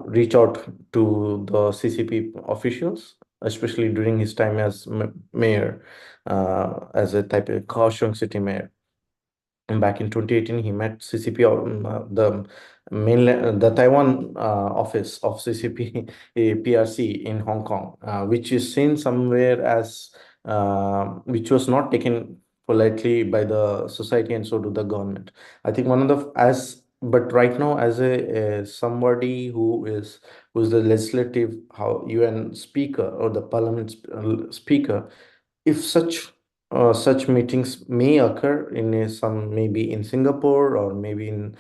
reach out to the CCP officials especially during his time as mayor, as a type of Kaohsiung city mayor. And back in 2018, he met CCP, the mainland, the Taiwan office of CCP PRC in Hong Kong, which is seen somewhere as which was not taken politely by the society, and so to the government. I think one of the but right now, as a somebody who's the legislative UN speaker or the parliament speaker, if such meetings may occur in some, maybe in Singapore or maybe in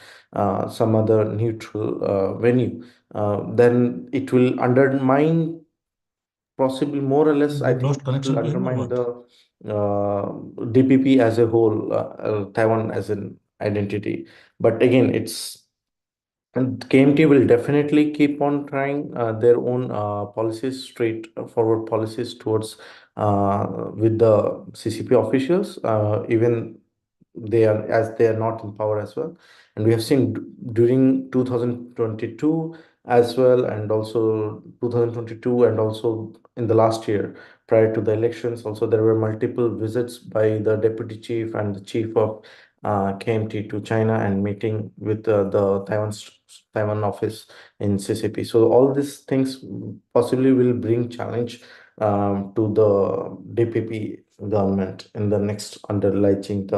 some other neutral venue, then it will undermine, possibly more or less, I We think lost it will connection to him or undermine what? the DPP as a whole, Taiwan as an identity. But again, and KMT will definitely keep on trying their own policies, straightforward policies towards with the CCP officials, even they are not in power as well. And we have seen during 2022 as well, and also 2022, and also in the last year prior to the elections, also there were multiple visits by the deputy chief and the chief of KMT to China and meeting with the Taiwan office in CCP. So all these things possibly will bring challenge to the DPP government in the next, under Lai Ching-te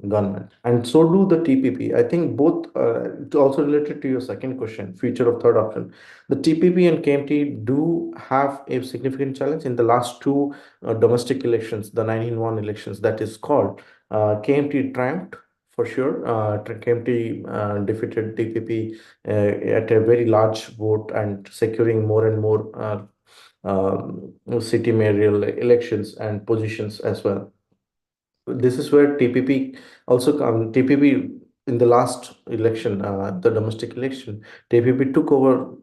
government, and so do the TPP. I think both, also related to your second question, future of third option, the TPP and KMT do have a significant challenge in the last two domestic elections, the 19-1 elections that is called. KMT triumphed for sure. KMT defeated DPP at a very large vote and securing more and more city mayoral elections and positions as well. This is where TPP also come. TPP in the last election, the domestic election, TPP took over,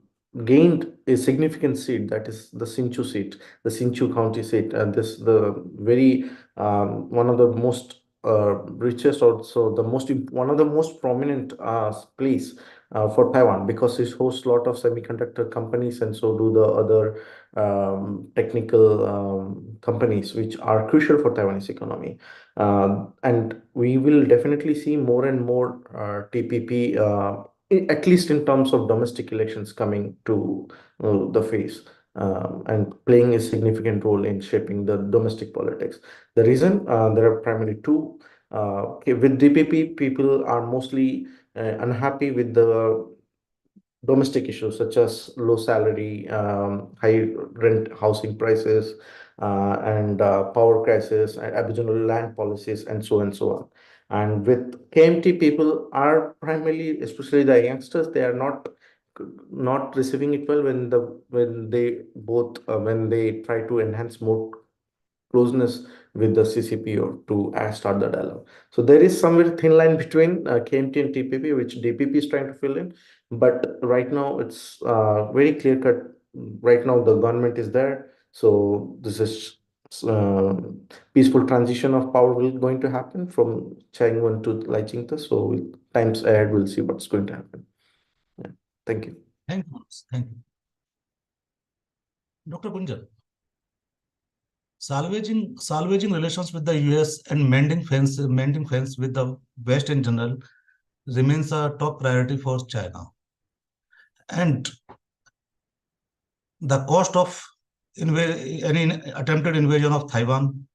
gained a significant seat, that is the Hsinchu seat, the Hsinchu county seat, and this the very one of the most richest, also the most one of the most prominent place for Taiwan, because it hosts a lot of semiconductor companies, and so do the other technical companies which are crucial for Taiwanese economy. And we will definitely see more and more TPP, at least in terms of domestic elections, coming to the face and playing a significant role in shaping the domestic politics. The reason, there are primarily two. With DPP, people are mostly unhappy with the domestic issues such as low salary, high rent housing prices, and power crisis, and aboriginal land policies, and so on. And with KMT, people are primarily, especially the youngsters, they are not receiving it well when they try to enhance more closeness with the CCP or to start the dialogue. So there is somewhere thin line between KMT and TPP, which DPP is trying to fill in. But right now it's very clear cut. Right now the government is there. So this is peaceful transition of power will going to happen from Chai Ing-wen to Lai Ching-te. So times ahead, we'll see what's going to happen. Yeah. Thank you. Thank you. Thank you. Dr. Kunjal, salvaging relations with the US and mending fence with the West in general remains a top priority for China. And the cost of any attempted invasion of Taiwan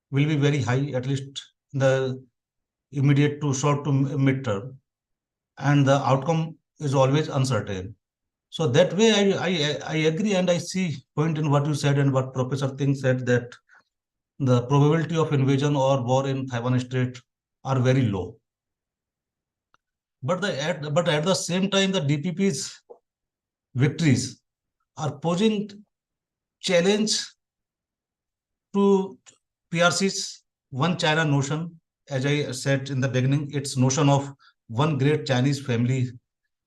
will be very high, at least in the immediate to short to mid-term, and the outcome is always uncertain. So that way, I agree, and I see point in what you said and what Professor Ting said, that the probability of invasion or war in Taiwan Strait are very low. But at the same time, the DPP's victories are posing challenge to PRC's one China notion. As I said in the beginning, its notion of one great Chinese family,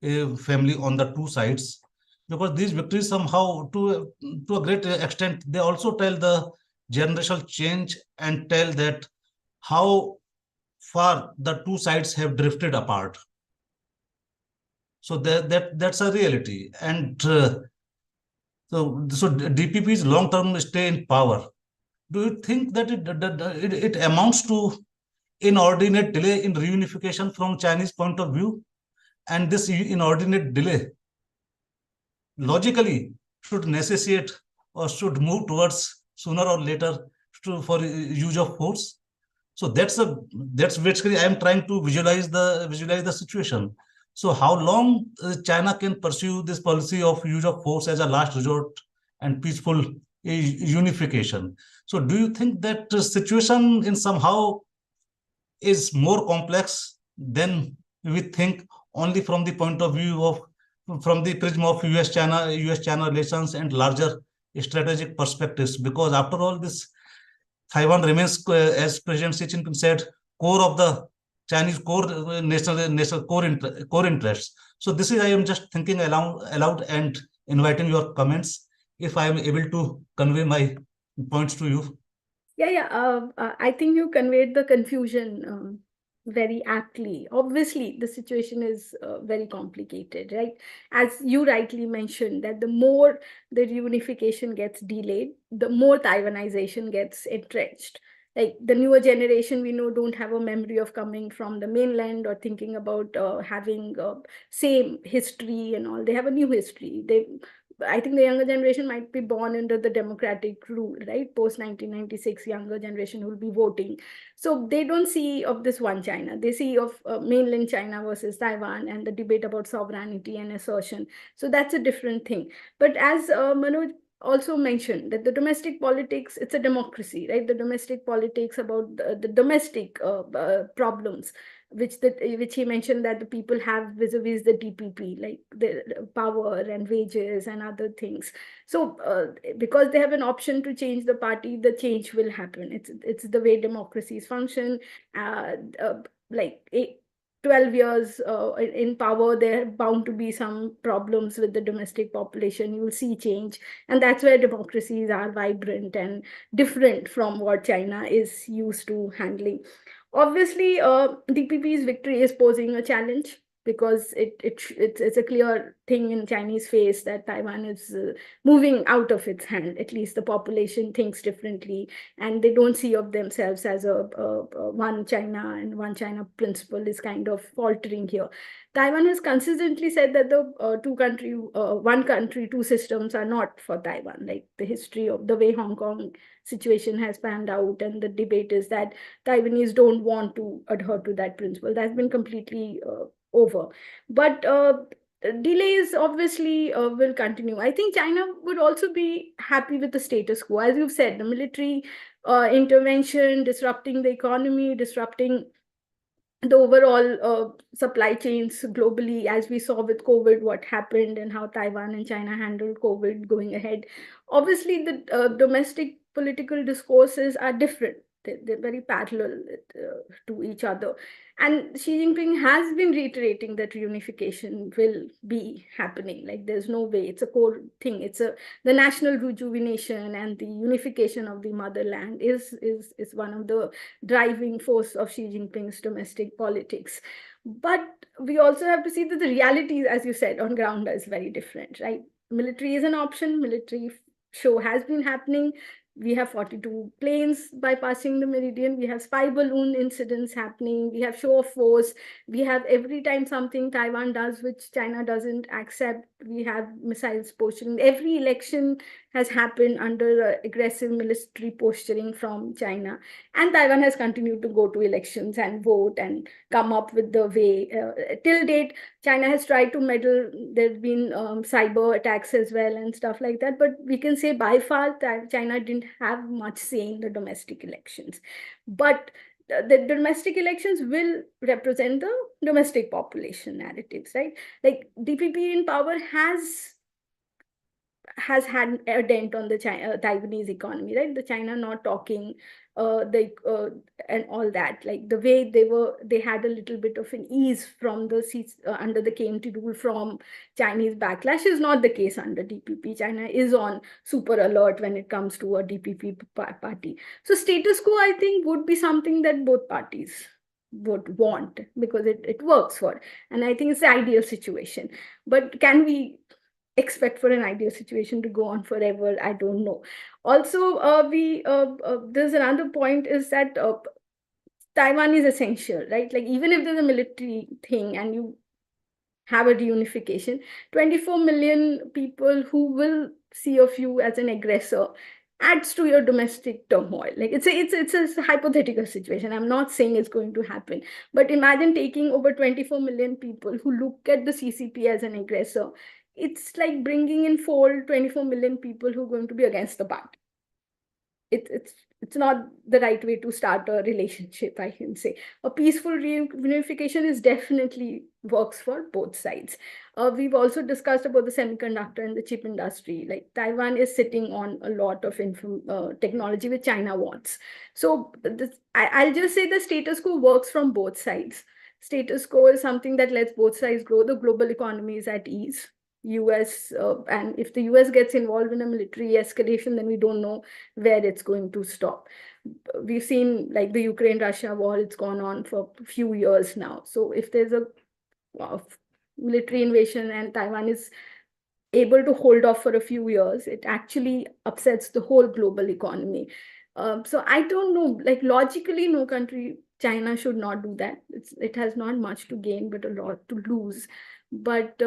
a family on the two sides, because these victories somehow, to a great extent, they also tell the generational change and tell that how far the two sides have drifted apart. So that's a reality. And So DPP's long-term stay in power, do you think that it amounts to inordinate delay in reunification from Chinese point of view? And this inordinate delay logically should necessitate or should move towards sooner or later for use of force. So that's basically I am trying to visualize the situation. So how long China can pursue this policy of use of force as a last resort and peaceful unification? So do you think that situation in somehow is more complex than we think, only from the point of view of from the prism of US China relations and larger strategic perspectives? Because after all, this Taiwan remains, as President Xi Jinping said, core of the Chinese core national core interests. So this is I am just thinking aloud and inviting your comments if I am able to convey my points to you. I think you conveyed the confusion very aptly. Obviously, the situation is very complicated, right? As you rightly mentioned, that the more the reunification gets delayed, the more Taiwanization gets entrenched. Like the newer generation, we know, don't have a memory of coming from the mainland or thinking about having same history and all. They have a new history. I think the younger generation might be born under the democratic rule, right? Post 1996, younger generation will be voting. So they don't see of this one China. They see of mainland China versus Taiwan and the debate about sovereignty and assertion. So that's a different thing. But as Manoj also mentioned, that the domestic politics, it's a democracy, right? The domestic politics about the domestic problems, which he mentioned that the people have vis-a-vis the DPP, like the power and wages and other things. So because they have an option to change the party, the change will happen. It's the way democracies function. 12 years in power, there are bound to be some problems with the domestic population. You will see change. And that's where democracies are vibrant and different from what China is used to handling. Obviously, DPP's victory is posing a challenge because it's a clear thing in Chinese face that Taiwan is moving out of its hand. At least the population thinks differently, and they don't see of themselves as a one China, and one China principle is kind of faltering here. Taiwan has consistently said that the one country, two systems are not for Taiwan. Like the history of the way Hong Kong situation has panned out, and the debate is that Taiwanese don't want to adhere to that principle. That's been completely over. But delays obviously will continue. I think China would also be happy with the status quo. As you've said, the military intervention, disrupting the economy, disrupting the overall supply chains globally, as we saw with COVID, what happened and how Taiwan and China handled COVID going ahead. Obviously, the domestic political discourses are different. They're very parallel to each other. And Xi Jinping has been reiterating that reunification will be happening. Like there's no way, it's a core thing. It's the national rejuvenation and the unification of the motherland is one of the driving force of Xi Jinping's domestic politics. But we also have to see that the reality, as you said, on ground is very different, right? Military is an option. Military show has been happening. We have 42 planes bypassing the meridian. We have spy balloon incidents happening. We have show of force. We have every time something Taiwan does, which China doesn't accept, we have missiles posturing. Every election has happened under aggressive military posturing from China. And Taiwan has continued to go to elections and vote and come up with the way. Till date, China has tried to meddle. There have been cyber attacks as well and stuff like that. But we can say by far that China didn't have much say in the domestic elections. But the domestic elections will represent the domestic population narratives, right? Like DPP in power has had a dent on the Taiwanese economy, right? The China not talking, and all that. Like the way they had a little bit of an ease from the seats under the KMT rule from Chinese backlash is not the case under DPP. China is on super alert when it comes to a DPP party. So status quo, I think, would be something that both parties would want because it works for, and I think it's the ideal situation. But can we expect for an ideal situation to go on forever. I don't know. Also, there's another point is that Taiwan is essential, right? Like even if there's a military thing and you have a reunification, 24 million people who will see of you as an aggressor adds to your domestic turmoil. Like it's a hypothetical situation. I'm not saying it's going to happen, but imagine taking over 24 million people who look at the CCP as an aggressor. It's like bringing in 24 million people who are going to be against the party. It's not the right way to start a relationship, I can say. A peaceful reunification is definitely works for both sides. We've also discussed about the semiconductor and the chip industry. Like Taiwan is sitting on a lot of technology which China wants. So I'll just say the status quo works from both sides. Status quo is something that lets both sides grow. The global economy is at ease. US and if the US gets involved in a military escalation, then we don't know where it's going to stop. We've seen like the Ukraine-Russia war, it's gone on for a few years now. So if there's a military invasion and Taiwan is able to hold off for a few years, it actually upsets the whole global economy. So I don't know, like logically, no country, China should not do that. It has not much to gain, but a lot to lose. But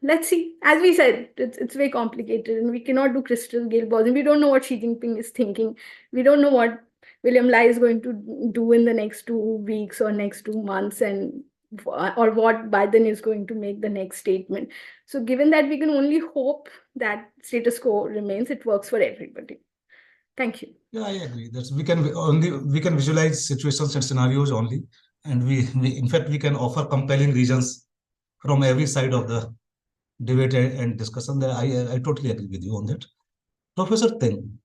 let's see. As we said, it's very complicated and we cannot do crystal ball balls. And we don't know what Xi Jinping is thinking. We don't know what William Lai is going to do in the next 2 weeks or next 2 months, and or what Biden is going to make the next statement. So given that we can only hope that status quo remains, it works for everybody. Thank you. Yeah, I agree. That's we can visualize situations and scenarios only, and we in fact we can offer compelling reasons from every side of the debate and discussion. That I totally agree with you on that, Professor Teng.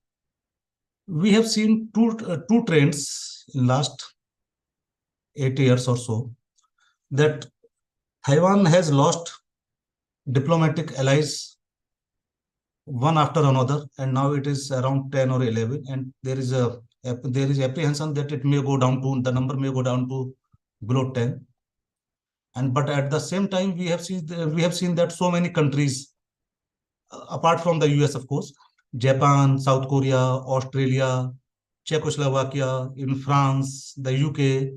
We have seen two trends in last 8 years or so, that Taiwan has lost diplomatic allies one after another, and now it is around 10 or 11, and there is apprehension that it may go down to the number may go down to below 10. And but at the same time, we have seen that so many countries, apart from the US, of course, Japan, South Korea, Australia, Czechoslovakia, in France, the UK,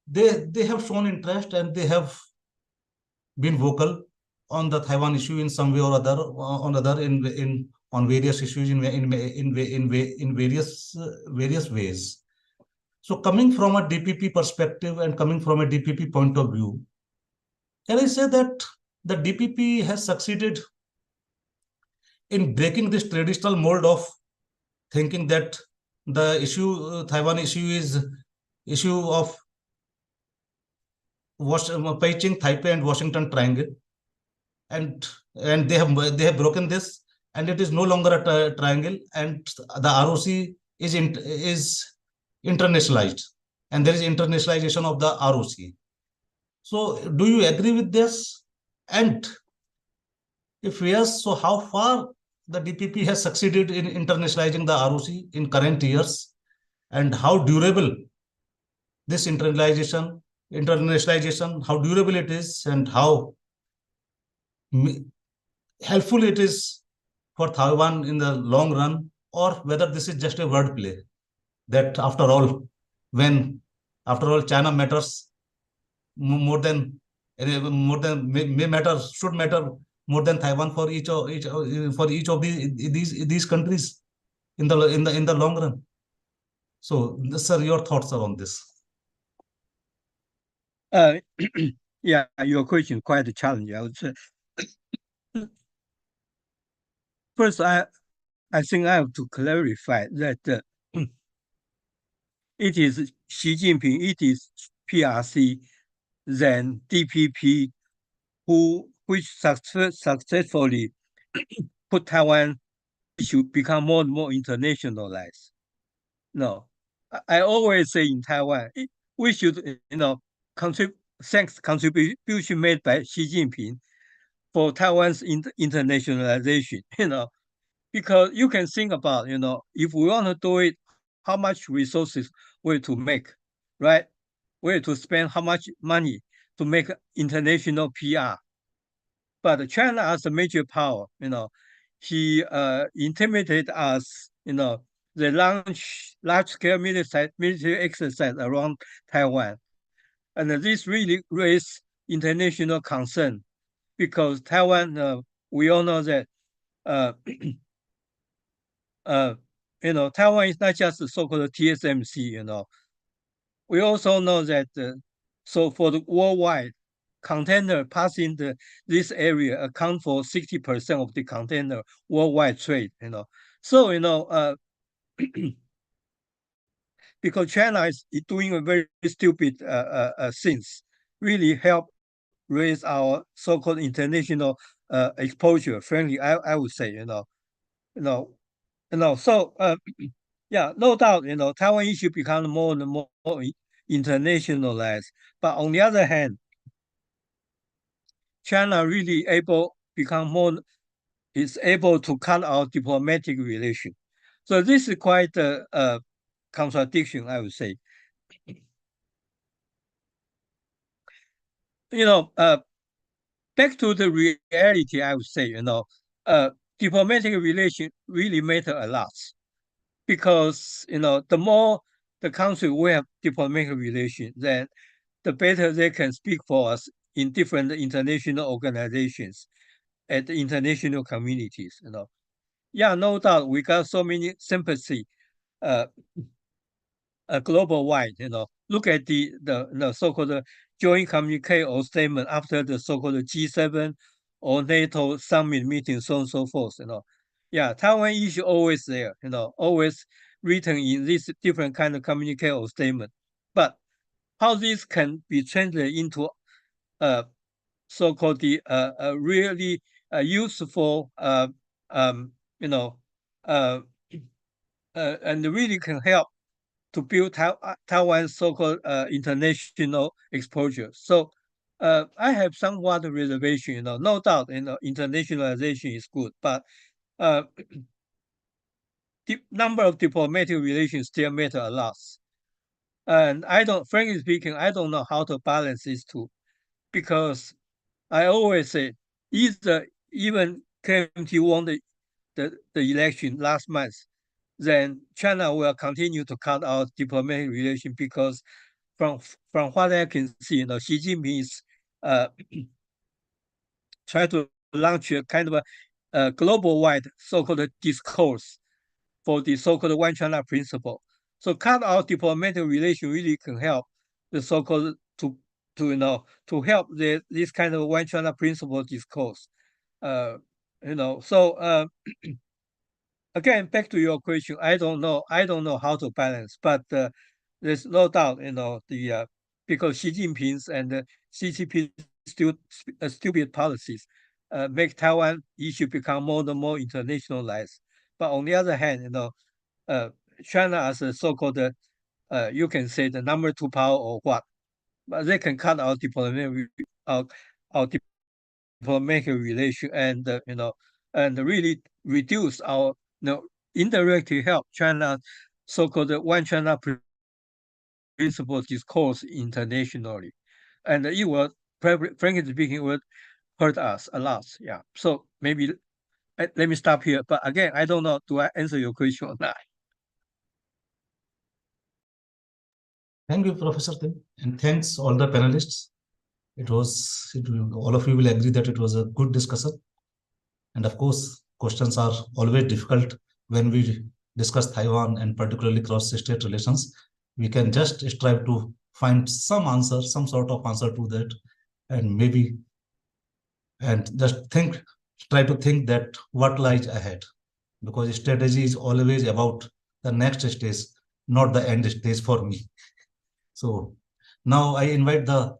they have shown interest and they have been vocal on the Taiwan issue in some way or other, on various issues in various ways. So coming from a DPP perspective and coming from a DPP point of view, can I say that the DPP has succeeded in breaking this traditional mold of thinking that the Taiwan issue is issue of Beijing, Taipei, and Washington Triangle, and they have broken this, and it is no longer a triangle, and the ROC is internationalized, and there is internationalization of the ROC. So, do you agree with this? And if yes, so how far the DPP has succeeded in internationalizing the ROC in current years, and how durable this internationalization, how durable it is, and how helpful it is for Taiwan in the long run, or whether this is just a wordplay, that after all China matters more than should matter more than Taiwan for each of these countries in the long run. So, sir, your thoughts are on this. Yeah, your question quite challenging, I would say. First, I think I have to clarify that it is Xi Jinping, it is PRC, then DPP, which successfully put Taiwan issue become more and more internationalized. No, I always say in Taiwan, we should, thanks contribution made by Xi Jinping for Taiwan's internationalization, because you can think about, if we want to do it, how much resources we to make, right? We to spend how much money to make international PR. But China as a major power, he intimidated us, they launched large-scale military exercise around Taiwan. And this really raised international concern because Taiwan, we all know that, Taiwan is not just the so-called TSMC, we also know that, so for the worldwide, container passing this area account for 60% of the container worldwide trade, So, because China is doing a very stupid things, really help raise our so-called international exposure. Frankly, I would say, So yeah, no doubt, Taiwan issue become more and more internationalized. But on the other hand, China really is able to cut out diplomatic relation. So this is quite a contradiction, I would say. Back to the reality, I would say, diplomatic relation really matter a lot because, the more the country will have diplomatic relation, then the better they can speak for us in different international organizations and international communities, Yeah, no doubt we got so many sympathy global wide, look at the so-called joint communique or statement after the so-called G7 or NATO summit meeting, so on and so forth, Yeah, Taiwan issue always there, always written in this different kind of communique or statement. But how this can be translated into so-called the really useful, and really can help to build Taiwan's so-called international exposure. So I have somewhat of reservation, no doubt, internationalization is good, but the number of diplomatic relations still matter a lot. And frankly speaking, I don't know how to balance these two, because I always say even KMT won the election last month, then China will continue to cut out diplomatic relations because from what I can see, Xi Jinping is trying to launch a kind of a global-wide so-called discourse for the so-called One China principle. So cut out diplomatic relations really can help the so-called to help this kind of One China principle discourse. So again, back to your question, I don't know how to balance, but there's no doubt, because Xi Jinping's and CCP's stupid policies make Taiwan issue become more and more internationalized. But on the other hand, China as a so-called, you can say the number 2 power or what, but they can cut out our diplomatic relation and and really reduce our indirectly help China so-called One China principle discourse internationally, and it will, frankly speaking, will hurt us a lot. Yeah, so maybe let me stop here. But again, I don't know. Do I answer your question or not? Thank you, Professor Tim, and thanks all the panelists. All of you will agree that it was a good discussion. And of course, questions are always difficult when we discuss Taiwan and particularly cross-state relations. We can just strive to find some answer, some sort of answer to that, and just try to think that what lies ahead, because strategy is always about the next stage, not the end stage for me. So now I invite the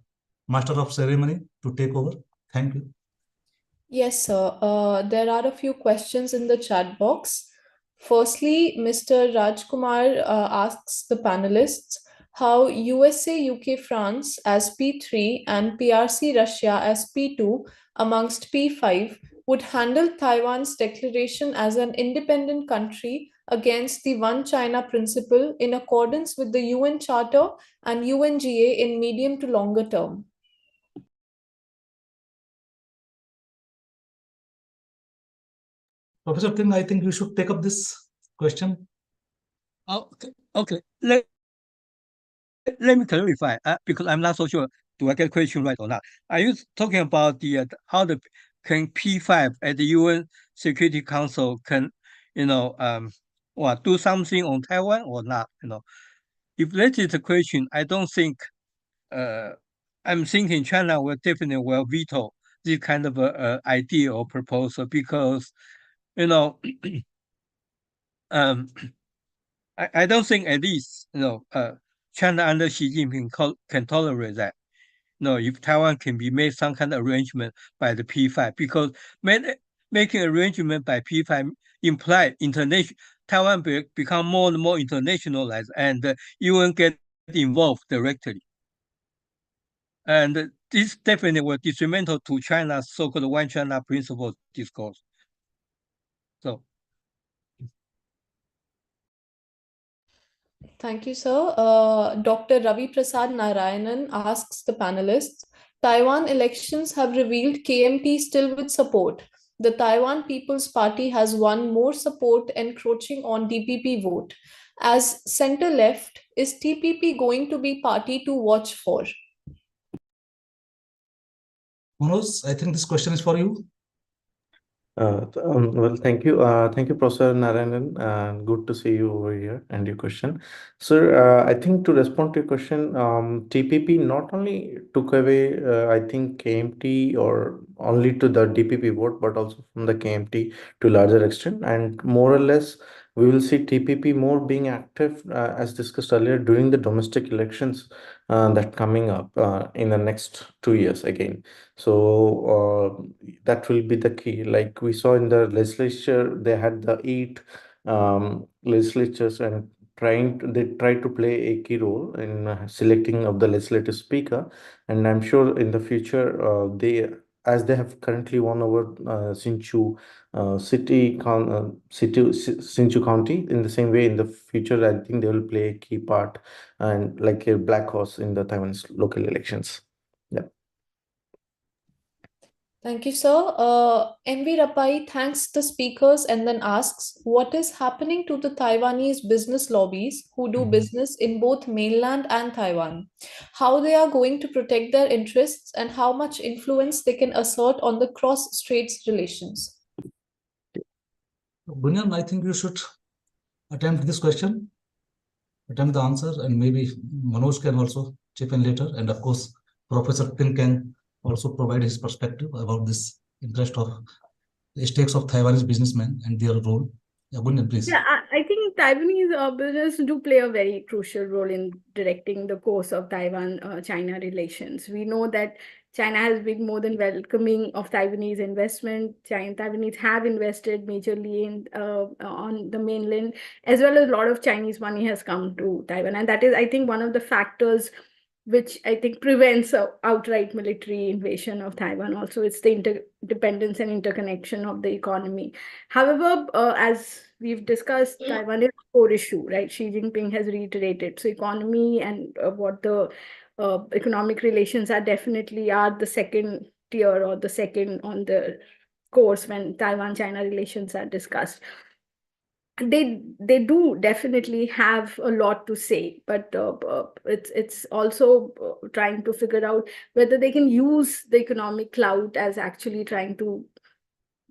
Master of Ceremony to take over. Thank you. Yes, sir. There are a few questions in the chat box. Firstly, Mr. Rajkumar asks the panelists how USA, UK, France as P3 and PRC Russia as P2 amongst P5 would handle Taiwan's declaration as an independent country against the One China principle in accordance with the UN Charter and UNGA in medium to longer term. Professor Ting, I think you should take up this question. Okay. Let me clarify, because I'm not so sure. Do I get question right or not? Are you talking about how the can P5 at the UN Security Council can, do something on Taiwan or not? If that is the question, I don't think. I'm thinking China will definitely veto this kind of idea or proposal because, um, I don't think at least China under Xi Jinping can tolerate that. If Taiwan can be made some kind of arrangement by the P5, because making arrangement by P5 imply Taiwan become more and more internationalized, and UN get involved directly. And this definitely was detrimental to China's so-called One China principle discourse. So. Thank you, sir. Dr. Ravi Prasad Narayanan asks the panelists, Taiwan elections have revealed KMT still with support. The Taiwan People's Party has won more support encroaching on DPP vote. As center-left, is TPP going to be party to watch for? Manoj, I think this question is for you. Well, thank you. Thank you, Professor Narayanan. Good to see you over here and your question. Sir, I think to respond to your question, TPP not only took away, I think, KMT or only to the DPP vote, but also from the KMT to larger extent. And more or less, we will see TPP more being active, as discussed earlier, during the domestic elections that coming up in the next 2 years again. So that will be the key. Like we saw in the legislature, they had the 8 legislatures and they tried to play a key role in selecting of the legislative speaker. And I'm sure in the future, as they have currently won over Hsinchu Hsinchu County, in the same way in the future, I think they will play a key part and like a black horse in the Taiwanese local elections. Yeah. Thank you, sir. MV Rapai thanks the speakers and then asks, what is happening to the Taiwanese business lobbies who do business in both mainland and Taiwan? How they are going to protect their interests and how much influence they can assert on the cross-Strait relations? Bunyan, I think you should attempt this question, attempt the answer, and maybe Manoj can also chip in later. And of course, Professor Ting can also provide his perspective about this interest of the stakes of Taiwanese businessmen and their role. Yeah, Bunyan, please. Yeah, I think Taiwanese business do play a very crucial role in directing the course of Taiwan-China relations. We know that China has been more than welcoming of Taiwanese investment. Taiwanese have invested majorly in on the mainland, as well as a lot of Chinese money has come to Taiwan. And that is, I think, one of the factors which I think prevents an outright military invasion of Taiwan. Also, it's the interdependence and interconnection of the economy. However, as we've discussed, Taiwan is a core issue, right? Xi Jinping has reiterated. So economy and what the economic relations are definitely are the second tier or the second on the course when Taiwan-China relations are discussed. They do definitely have a lot to say, but it's also trying to figure out whether they can use the economic clout as actually trying to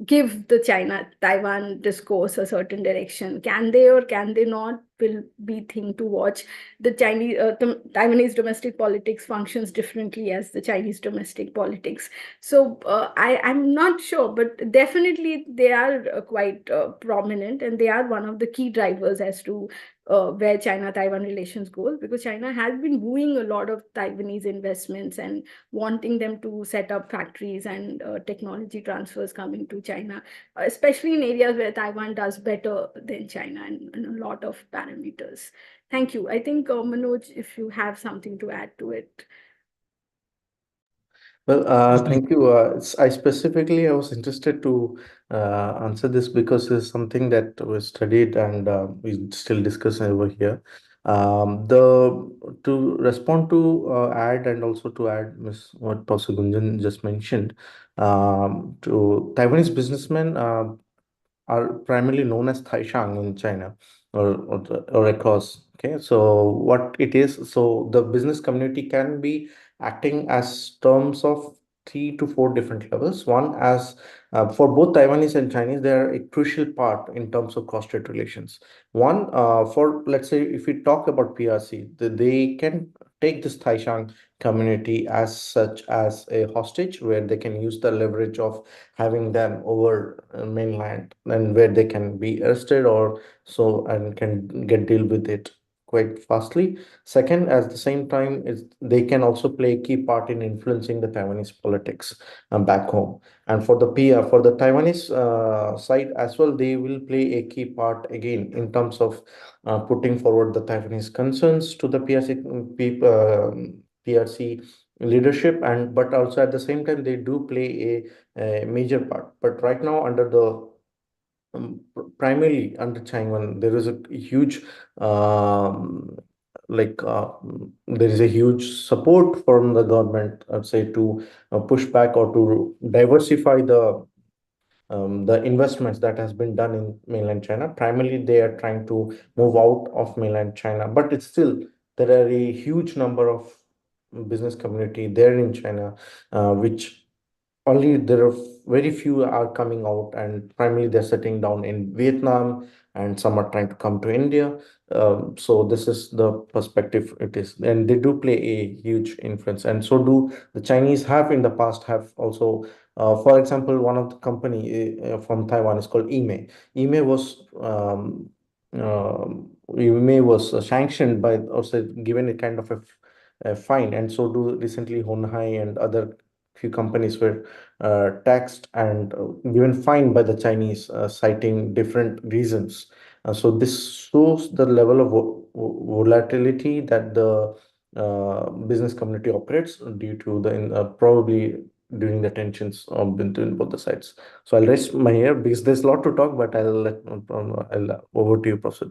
give the China-Taiwan discourse a certain direction. Can they or can they not will be thing to watch. The Taiwanese domestic politics functions differently as the Chinese domestic politics. So I'm not sure, but definitely they are quite prominent, and they are one of the key drivers as to where China-Taiwan relations goes, because China has been wooing a lot of Taiwanese investments and wanting them to set up factories and technology transfers coming to China, especially in areas where Taiwan does better than China in a lot of parameters. Thank you. I think, Manoj, if you have something to add to it. Well, thank you. I was interested to answer this because it's something that was studied and we still discuss over here. To respond to add and also to add what Professor Gunjan just mentioned, to Taiwanese businessmen, are primarily known as Taishang in China or across. Okay, so what it is, so the business community can be acting as terms of 3 to 4 different levels. One, as for both Taiwanese and Chinese, they are a crucial part in terms of cross-strait relations. One, for let's say if we talk about PRC, they can take this Taishang community as such as a hostage, where they can use the leverage of having them over mainland, and where they can be arrested or so, and can get deal with it quite fastly. Second, at the same time, is they can also play a key part in influencing the Taiwanese politics back home. And for the PR, for the Taiwanese side as well, they will play a key part again in terms of putting forward the Taiwanese concerns to the PRC leadership, and but also at the same time they do play a major part. But right now, under the primarily under Changwon, there is a huge um, like there is a huge support from the government, I'd say, to push back or to diversify the investments that has been done in mainland China. Primarily, they are trying to move out of mainland China, but it's still there are a huge number of business community there in China, which only there are very few are coming out, and primarily they're settling down in Vietnam, and some are trying to come to India. So this is the perspective it is, and they do play a huge influence, and so do the Chinese have in the past have also. For example, one of the company from Taiwan is called IME. IME was IME was sanctioned by, or say, given a kind of a fine, and so do recently Honhai and other few companies were taxed and given fine by the Chinese, citing different reasons. So this shows the level of volatility that the business community operates due to the probably during the tensions between both the sides. So I'll rest my here because there's a lot to talk, but I'll over to you, Professor.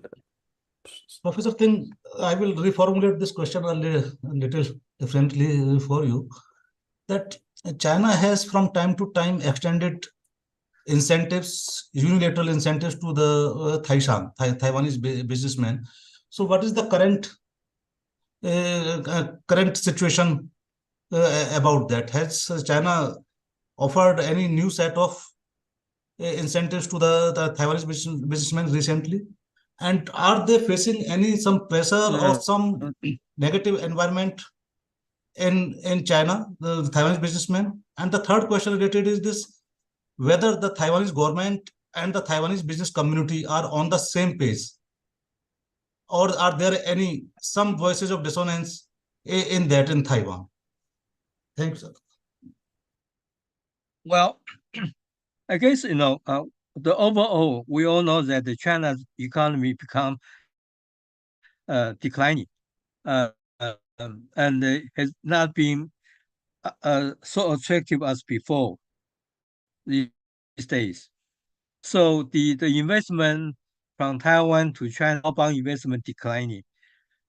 Professor Ting, I will reformulate this question a little differently for you. That China has from time to time extended incentives, unilateral incentives to the Taiwanese businessmen. So, what is the current situation about that? Has China offered any new set of incentives to the Taiwanese businessmen recently? And are they facing some pressure or some negative environment in China, the Taiwanese businessmen? And the third question related is this: whether the Taiwanese government and the Taiwanese business community are on the same page, or are there some voices of dissonance in Taiwan? Thanks, sir. Well, I guess the overall, we all know that the China's economy become declining, and has not been so attractive as before these days. So the investment from Taiwan to China, outbound investment declining,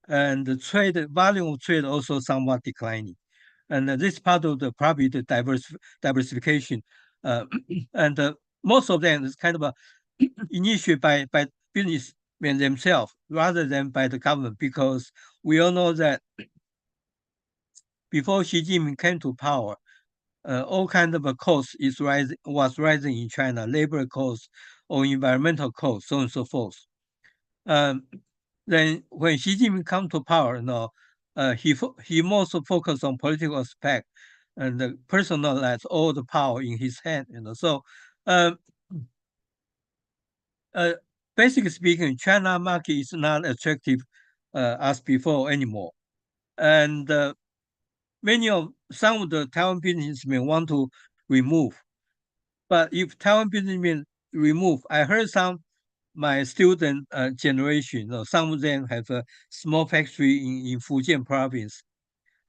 and the volume of trade also somewhat declining. And this part of probably the diversification, and most of them is kind of initiated by businessmen themselves rather than by the government, because we all know that before Xi Jinping came to power, all kinds of costs was rising in China, labor costs or environmental costs, so on and so forth. Then when Xi Jinping come to power, he mostly focused on political aspect and personalized all the power in his hand. So basically speaking, China market is not attractive as before anymore, and some of the Taiwan businessmen want to remove. But if Taiwan businessmen remove, I heard my student generation, some of them have a small factory in Fujian province.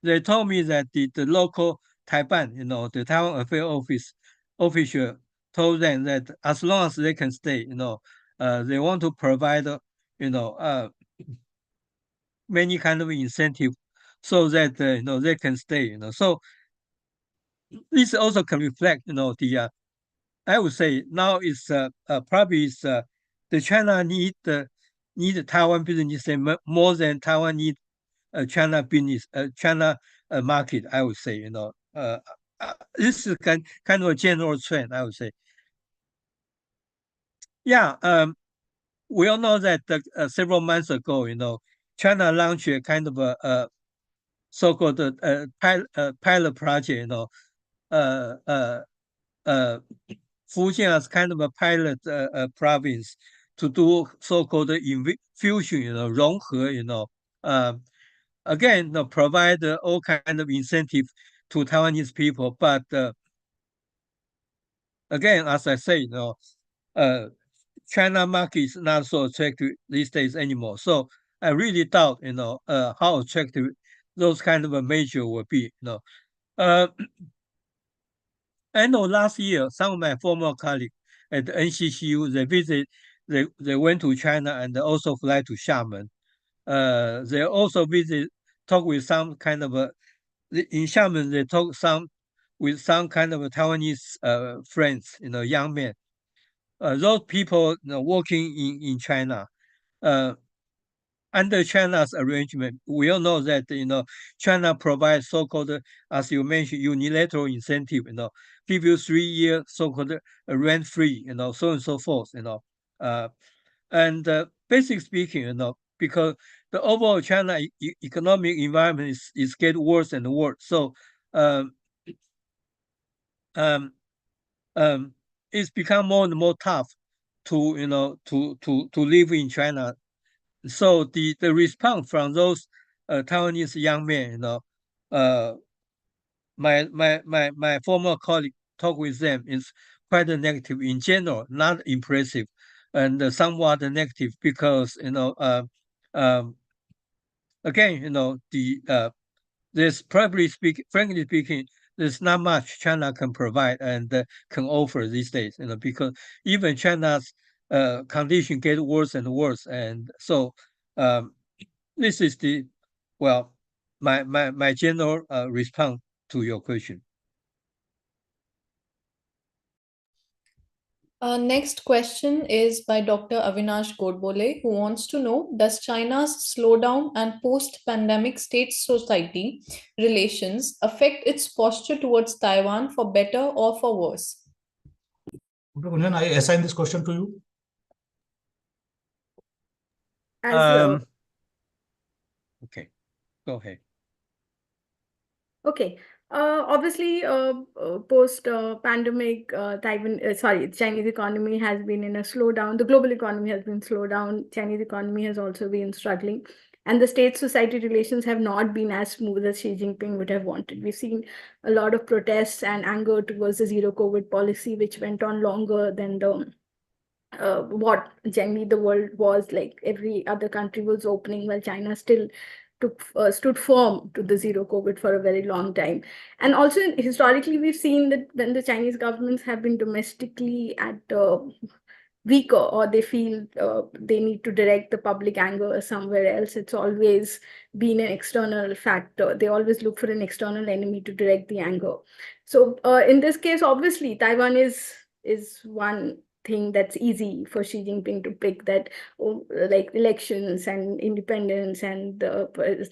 They told me that the local Taiwan, the Taiwan Affairs official told them that as long as they can stay, they want to provide, many kind of incentive so that they can stay. So this also can reflect, I would say now is probably is the China need Taiwan business more than Taiwan need China business, China market. I would say, you know, this is kind of a general trend. I would say, yeah. We all know that several months ago, you know, China launched a kind of a so-called pilot project, you know, Fujian as kind of a pilot province to do so-called fusion, you know, 融合, you know, again, you know, provide all kind of incentive to Taiwanese people, but again, as I say, you know, China market is not so attractive these days anymore. So I really doubt, you know, how attractive those kind of a measure will be. You know, I know last year some of my former colleagues at the NCCU they went to China and also fly to Xiamen. They also talk with some kind of in Xiamen they talk with some kind of Taiwanese friends, you know, young men. Those people, you know, working in China, under China's arrangement, we all know that, you know, China provides so-called, as you mentioned, unilateral incentive, you know, give you 3-year so-called rent-free, you know, so on and so forth, you know. And basic speaking, you know, because the overall China economic environment is getting worse and worse. So it's become more and more tough to, you know, to live in China. So the response from those Taiwanese young men, you know, my former colleague talked with them is quite negative in general, not impressive, and somewhat negative because, you know, again, you know, there's frankly speaking, there's not much China can provide and can offer these days, you know, because even China's condition get worse and worse, and so this is my general response to your question. Our next question is by Dr. Avinash Godbole, who wants to know, does China's slowdown and post-pandemic state-society relations affect its posture towards Taiwan for better or for worse? Dr. Gunjan, I assign this question to you. Okay, go ahead. Okay. Obviously, post-pandemic, Chinese economy has been in a slowdown. The global economy has been slowed down. Chinese economy has also been struggling. And the state-society relations have not been as smooth as Xi Jinping would have wanted. We've seen a lot of protests and anger towards the zero-COVID policy, which went on longer than the what generally the world was like. Every other country was opening while China still stood firm to the zero COVID for a very long time. And also historically, we've seen that when the Chinese governments have been domestically at weaker, or they feel they need to direct the public anger somewhere else, it's always been an external factor. They always look for an external enemy to direct the anger. So in this case, obviously, Taiwan is one thing that's easy for Xi Jinping to pick, that like elections and independence and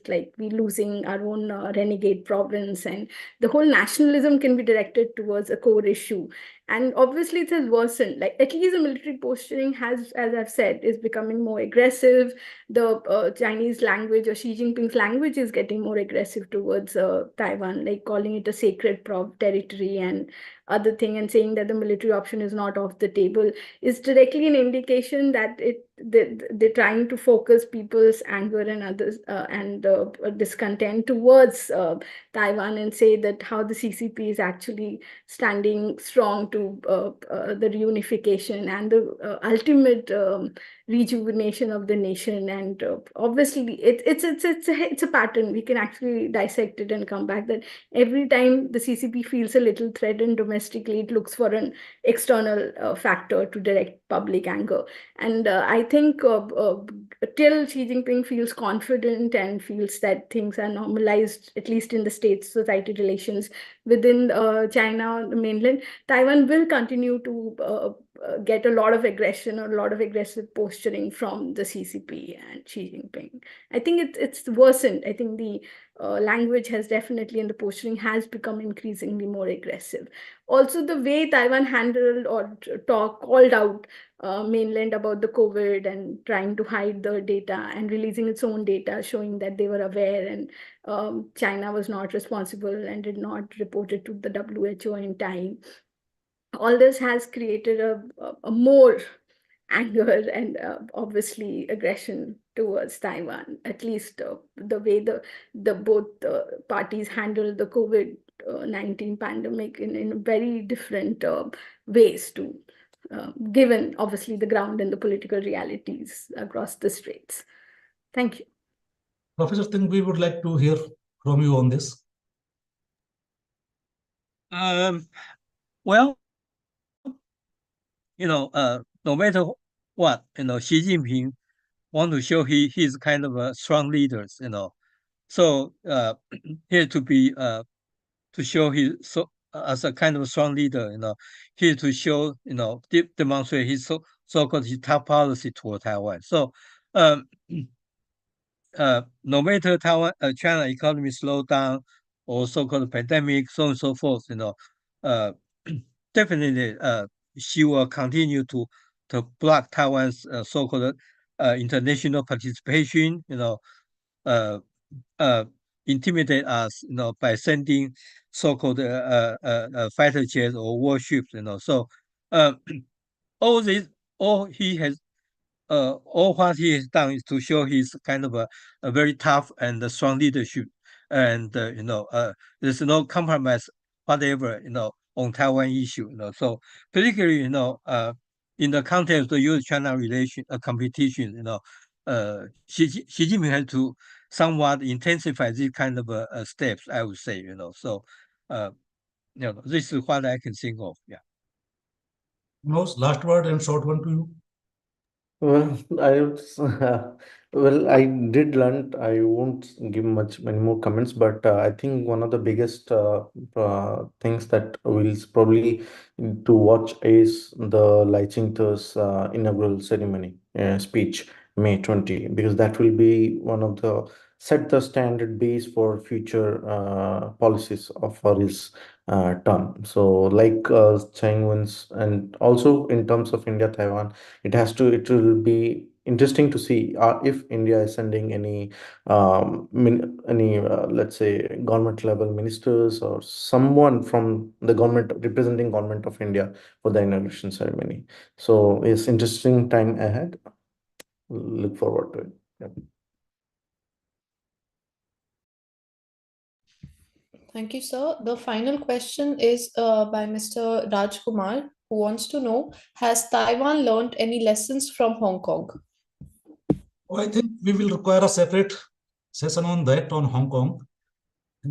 like we losing our own renegade province, and the whole nationalism can be directed towards a core issue. And obviously it has worsened. Like at least the military posturing has, as I've said, is becoming more aggressive. The Chinese language, or Xi Jinping's language, is getting more aggressive towards Taiwan, like calling it a sacred territory and other thing, and saying that the military option is not off the table, is directly an indication that they're trying to focus people's anger and others and discontent towards Taiwan, and say that how the CCP is actually standing strong to the reunification and the ultimate rejuvenation of the nation. And obviously, it's a pattern. We can actually dissect it and come back that every time the CCP feels a little threatened domestically, it looks for an external factor to direct public anger. And I think till Xi Jinping feels confident and feels that things are normalized, at least in the state-society relations within China, the mainland, Taiwan will continue to get a lot of aggression or a lot of aggressive posturing from the CCP and Xi Jinping. I think it's worsened. I think the language has definitely, and the posturing has become increasingly more aggressive. Also, the way Taiwan handled or called out mainland about the COVID and trying to hide the data and releasing its own data, showing that they were aware and China was not responsible and did not report it to the WHO in time. All this has created a more anger and obviously aggression towards Taiwan. At least the way the both parties handled the COVID-19 pandemic in very different ways too, given obviously the ground and the political realities across the straits. Thank you. Professor, I think we would like to hear from you on this. Well, no matter what, Xi Jinping want to show he's kind of a strong leader, So he had to be to show as a kind of a strong leader, he had to show, demonstrate his so-called top policy toward Taiwan. So no matter China economy slow down or so-called pandemic, so on and so forth, definitely she will continue to block Taiwan's so-called international participation, intimidate us, by sending so-called fighter jets or warships, So all what he has done is to show he's kind of a very tough and strong leadership, and there's no compromise whatever on Taiwan issue. So particularly in the context of the U.S.-China relation competition, Xi Jinping had to somewhat intensify these kind of steps, I would say. So this is what I can think of. Yeah. Last word and short one to you. Well, I did learn. I won't give many more comments, but I think one of the biggest things that we'll probably to watch is the Lai Ching-te's inaugural ceremony speech, May 20, because that will be one of the set the standard base for future policies for his term. So, like Chang Wen's, and also in terms of India Taiwan, it will be interesting to see if India is sending any let's say government level ministers or someone from the government representing government of India for the inauguration ceremony. So it's interesting time ahead. Look forward to it. Yeah. Thank you, sir. The final question is by Mr. Rajkumar, who wants to know, has Taiwan learned any lessons from Hong Kong? I think we will require a separate session on that on Hong Kong,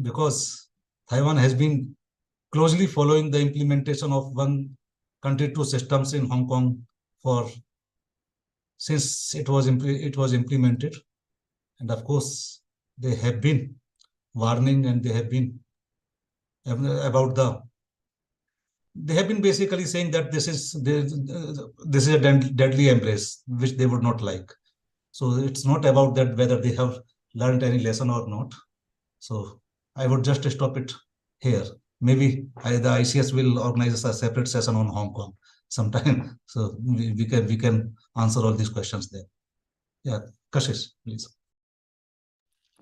because Taiwan has been closely following the implementation of one country, two systems in Hong Kong since it was implemented. And of course, they have been warning, and they have been basically saying that this is a deadly embrace, which they would not like. So it's not about that whether they have learned any lesson or not. So I would just stop it here. Maybe the ICS will organize a separate session on Hong Kong sometime. So we can answer all these questions there. Yeah, Kashish, please.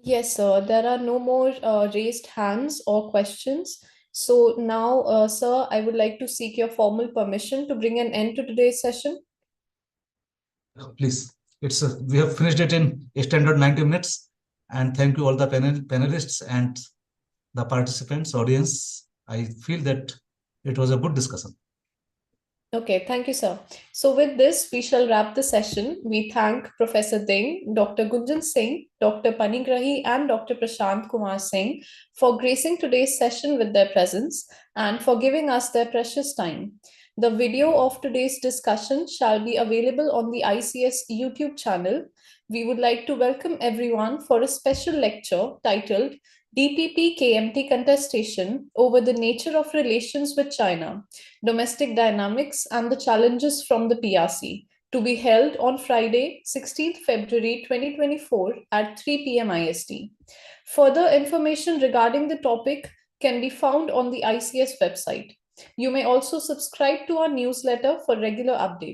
Yes, sir. There are no more raised hands or questions. So now, sir, I would like to seek your formal permission to bring an end to today's session. Please. We have finished it in a standard 90 minutes. And thank you all the panelists and the participants, audience. I feel that it was a good discussion. Okay, thank you, sir. So with this, we shall wrap the session. We thank Professor Ding, Dr. Gunjan Singh, Dr. Panigrahi, and Dr. Prashant Kumar Singh for gracing today's session with their presence and for giving us their precious time. The video of today's discussion shall be available on the ICS YouTube channel. We would like to welcome everyone for a special lecture titled DPP KMT Contestation over the nature of relations with China, domestic dynamics and the challenges from the PRC, to be held on Friday, 16th February 2024 at 3 p.m. IST. Further information regarding the topic can be found on the ICS website. You may also subscribe to our newsletter for regular updates.